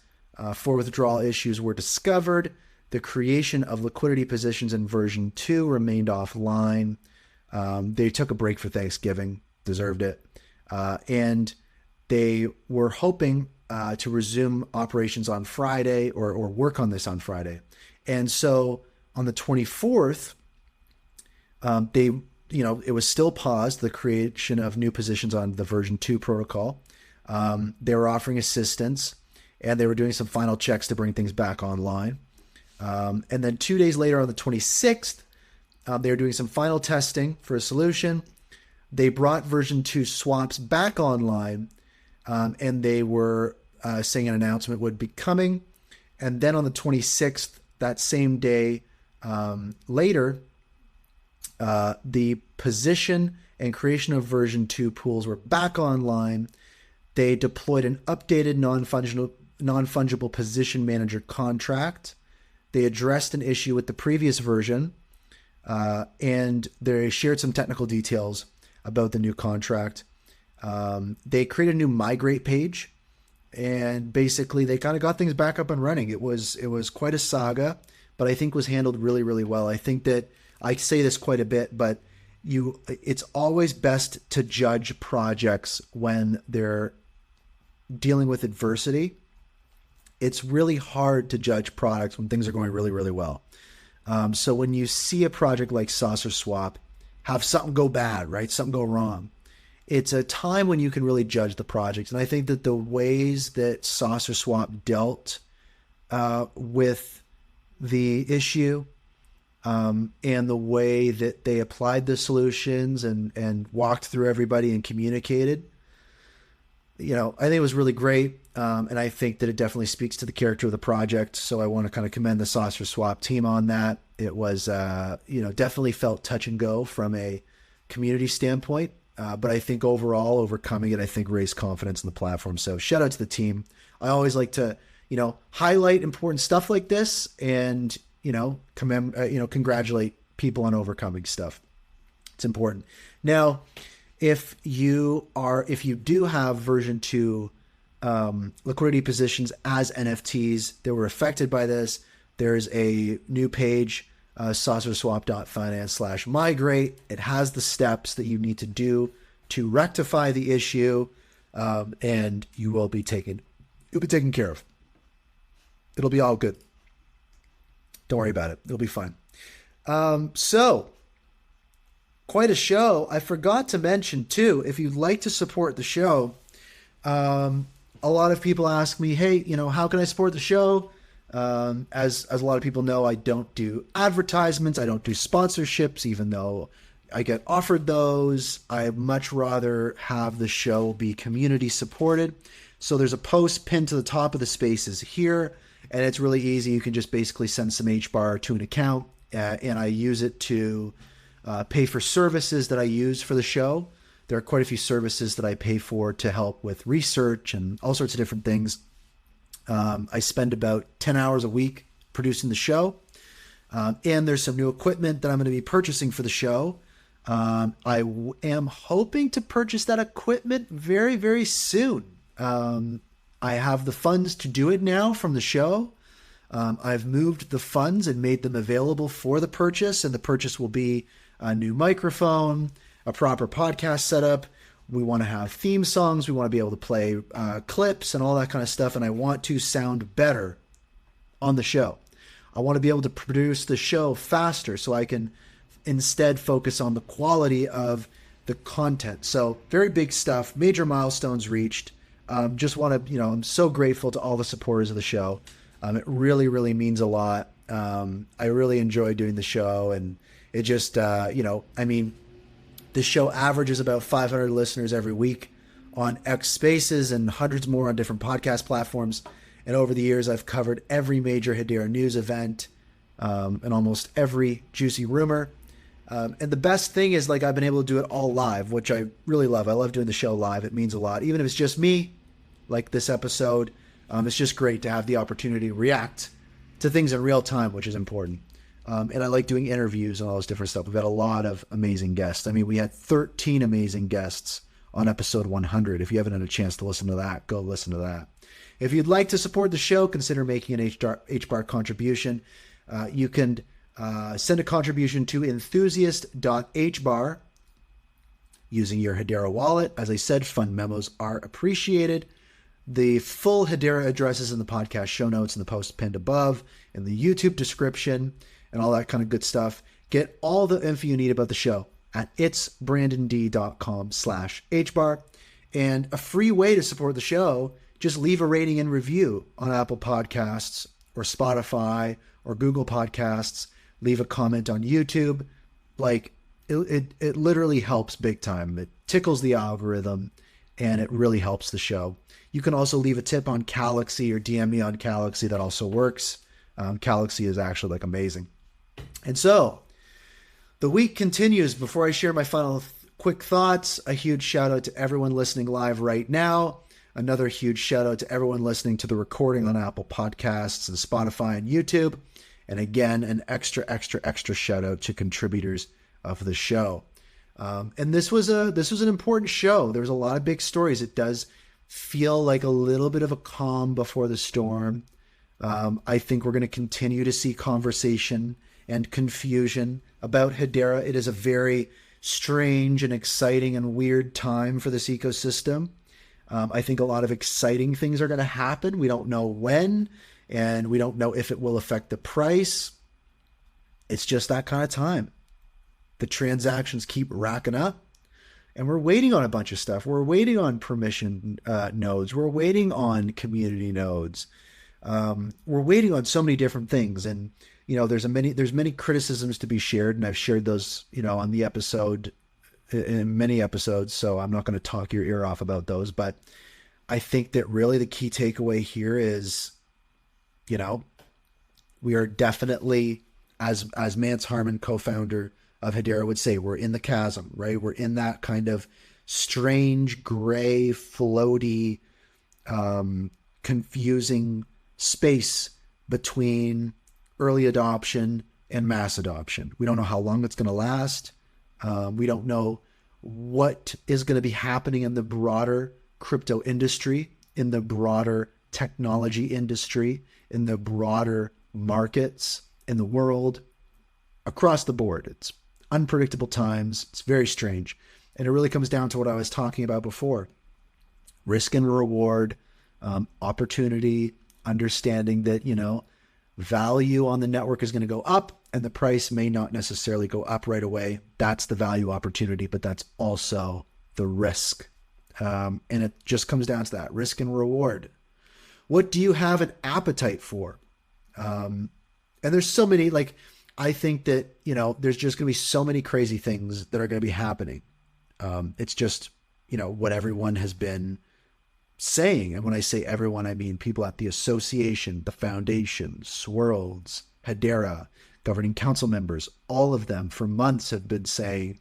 for withdrawal issues were discovered. The creation of liquidity positions in version 2 remained offline. They took a break for Thanksgiving, deserved it. And they were hoping to resume operations on Friday or work on this on Friday. And so on the 24th, it was still paused, the creation of new positions on the version 2 protocol. They were offering assistance, and they were doing some final checks to bring things back online. And then 2 days later, on the 26th, they were doing some final testing for a solution. they brought version 2 swaps back online, and they were saying an announcement would be coming. And then on the 26th, that same day, later, the position and creation of version 2 pools were back online. They deployed an updated non-fungible position manager contract. They addressed an issue with the previous version, and they shared some technical details about the new contract. They created a new migrate page, and basically they kind of got things back up and running. It was quite a saga, but I think was handled really, really well. I think that I say this quite a bit, but it's always best to judge projects when they're dealing with adversity. It's really hard to judge products when things are going really, really well. So when you see a project like Saucer Swap have something go bad, right? Something go wrong. It's a time when you can really judge the project. And I think that the ways that Saucer Swap dealt with the issue, and the way that they applied the solutions and walked through everybody and communicated, I think it was really great. And I think that it definitely speaks to the character of the project. So I want to kind of commend the Saucer Swap team on that. It was, definitely felt touch and go from a community standpoint. But I think overall overcoming it, I think raised confidence in the platform. So shout out to the team. I always like to, highlight important stuff like this and, congratulate people on overcoming stuff. It's important. Now, if you do have version 2 liquidity positions as NFTs that were affected by this, there's a new page, saucerswap.finance/migrate. It has the steps that you need to do to rectify the issue, and you'll be taken care of. It'll be all good. Don't worry about it. It'll be fine. So, quite a show. I forgot to mention, too, if you'd like to support the show, a lot of people ask me, hey, how can I support the show? As a lot of people know, I don't do advertisements. I don't do sponsorships, even though I get offered those. I much rather have the show be community supported. So there's a post pinned to the top of the spaces here, and it's really easy. You can just basically send some HBAR to an account, and I use it to pay for services that I use for the show. There are quite a few services that I pay for to help with research and all sorts of different things. I spend about 10 hours a week producing the show. And there's some new equipment that I'm going to be purchasing for the show. I am hoping to purchase that equipment very, very soon. I have the funds to do it now from the show. I've moved the funds and made them available for the purchase, and the purchase will be a new microphone, a proper podcast setup. We want to have theme songs. We want to be able to play clips and all that kind of stuff. And I want to sound better on the show. I want to be able to produce the show faster so I can instead focus on the quality of the content. So very big stuff, major milestones reached. Just want to, I'm so grateful to all the supporters of the show. It really, really means a lot. I really enjoy doing the show, and it just, this show averages about 500 listeners every week on X Spaces and hundreds more on different podcast platforms. And over the years, I've covered every major Hedera news event and almost every juicy rumor. And the best thing is, I've been able to do it all live, which I really love. I love doing the show live. It means a lot. Even if it's just me, like this episode, it's just great to have the opportunity to react to things in real time, which is important. And I like doing interviews and all this different stuff. We've had a lot of amazing guests. We had 13 amazing guests on episode 100. If you haven't had a chance to listen to that, go listen to that. If you'd like to support the show, consider making an HBAR contribution. You can send a contribution to enthusiast.hbar using your Hedera wallet. As I said, fund memos are appreciated. The full Hedera address is in the podcast show notes in the post pinned above, in the YouTube description, and all that kind of good stuff. Get all the info you need about the show at itsbrandond.com/hbar. And a free way to support the show, just leave a rating and review on Apple Podcasts or Spotify or Google Podcasts. Leave a comment on YouTube. it literally helps big time. It tickles the algorithm, and it really helps the show. You can also leave a tip on Galaxy or DM me on Galaxy. That also works. Galaxy is actually like amazing. And so the week continues. Before I share my final quick thoughts, a huge shout out to everyone listening live right now. Another huge shout out to everyone listening to the recording on Apple Podcasts and Spotify and YouTube. And again, an extra shout out to contributors of the show. And this was an important show. There was a lot of big stories. It does feel like a little bit of a calm before the storm. I think we're going to continue to see conversation and confusion about Hedera. It is a very strange and exciting and weird time for this ecosystem. I think a lot of exciting things are going to happen. We don't know when, and we don't know if it will affect the price. It's just that kind of time. The transactions keep racking up, and we're waiting on a bunch of stuff. We're waiting on permission nodes. We're waiting on community nodes. We're waiting on so many different things. And, there's many criticisms to be shared, and I've shared those, on the episode, in many episodes. So I'm not going to talk your ear off about those, but I think that really the key takeaway here is, we are definitely, as Mance Harmon, co-founder of Hedera, would say, we're in the chasm, right? We're in that kind of strange, gray, floaty, confusing space between early adoption and mass adoption. We don't know how long it's going to last. We don't know what is going to be happening in the broader crypto industry, in the broader technology industry, in the broader markets, in the world, across the board. It's unpredictable times. It's very strange. And it really comes down to what I was talking about before. Risk and reward, opportunity, understanding that, value on the network is going to go up and the price may not necessarily go up right away. That's the value opportunity, but that's also the risk. And it just comes down to that, risk and reward. What do you have an appetite for? And there's so many, I think that, there's just going to be so many crazy things that are going to be happening. It's just, what everyone has been saying. And when I say everyone, I mean people at the association, the foundation, Swirls, Hedera, governing council members, all of them for months have been saying,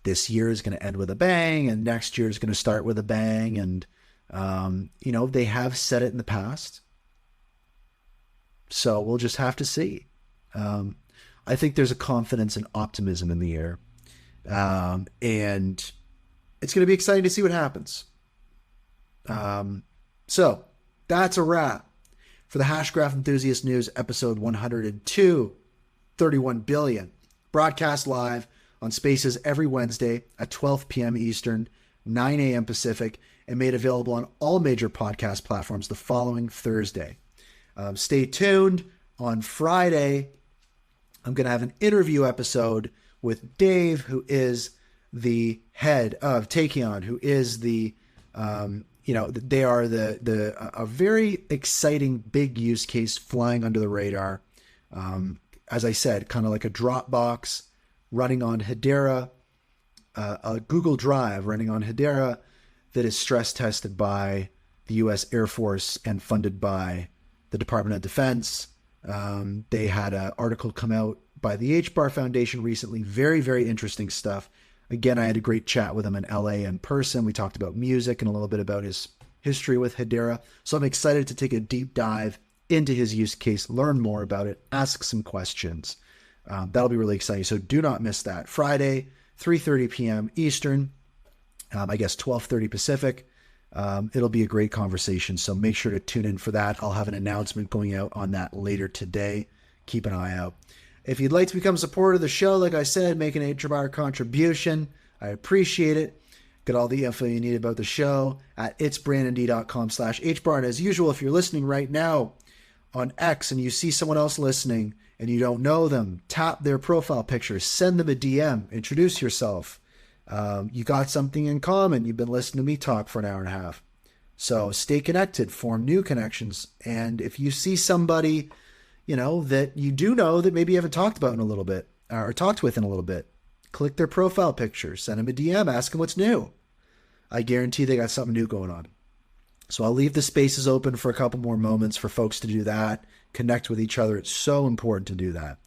this year is going to end with a bang and next year is going to start with a bang. And, they have said it in the past. So we'll just have to see. I think there's a confidence and optimism in the air. And it's going to be exciting to see what happens. So that's a wrap for the Hashgraph Enthusiasts News episode 102, 31 billion. Broadcast live on Spaces every Wednesday at 12 p.m. Eastern, 9 a.m. Pacific, and made available on all major podcast platforms the following Thursday. Stay tuned. On Friday, I'm going to have an interview episode with Dave, who is the head of Takeon, who is they are a very exciting big use case flying under the radar. As I said, kind of like a Dropbox running on Hedera, a Google Drive running on Hedera that is stress tested by the U.S. Air Force and funded by the Department of Defense. They had an article come out by the HBAR Foundation recently. Very, very interesting stuff. Again, I had a great chat with him in LA in person. We talked about music and a little bit about his history with Hedera. So I'm excited to take a deep dive into his use case, learn more about it, ask some questions. That'll be really exciting. So do not miss that. Friday, 3:30 p.m. Eastern, I guess 12:30 Pacific. It'll be a great conversation. So make sure to tune in for that. I'll have an announcement going out on that later today. Keep an eye out. If you'd like to become a supporter of the show, like I said, make an HBAR contribution. I appreciate it. Get all the info you need about the show at itsbrandond.com/HBAR. And as usual, if you're listening right now on X and you see someone else listening and you don't know them, tap their profile picture, send them a DM, introduce yourself. You got something in common. You've been listening to me talk for an hour and a half. So stay connected, form new connections. And if you see somebody, that you do know that maybe you haven't talked about in a little bit, or talked with in a little bit, click their profile picture, send them a DM, ask them what's new. I guarantee they got something new going on. So I'll leave the spaces open for a couple more moments for folks to do that, connect with each other. It's so important to do that.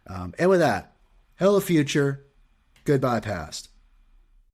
And with that, hello future, goodbye past.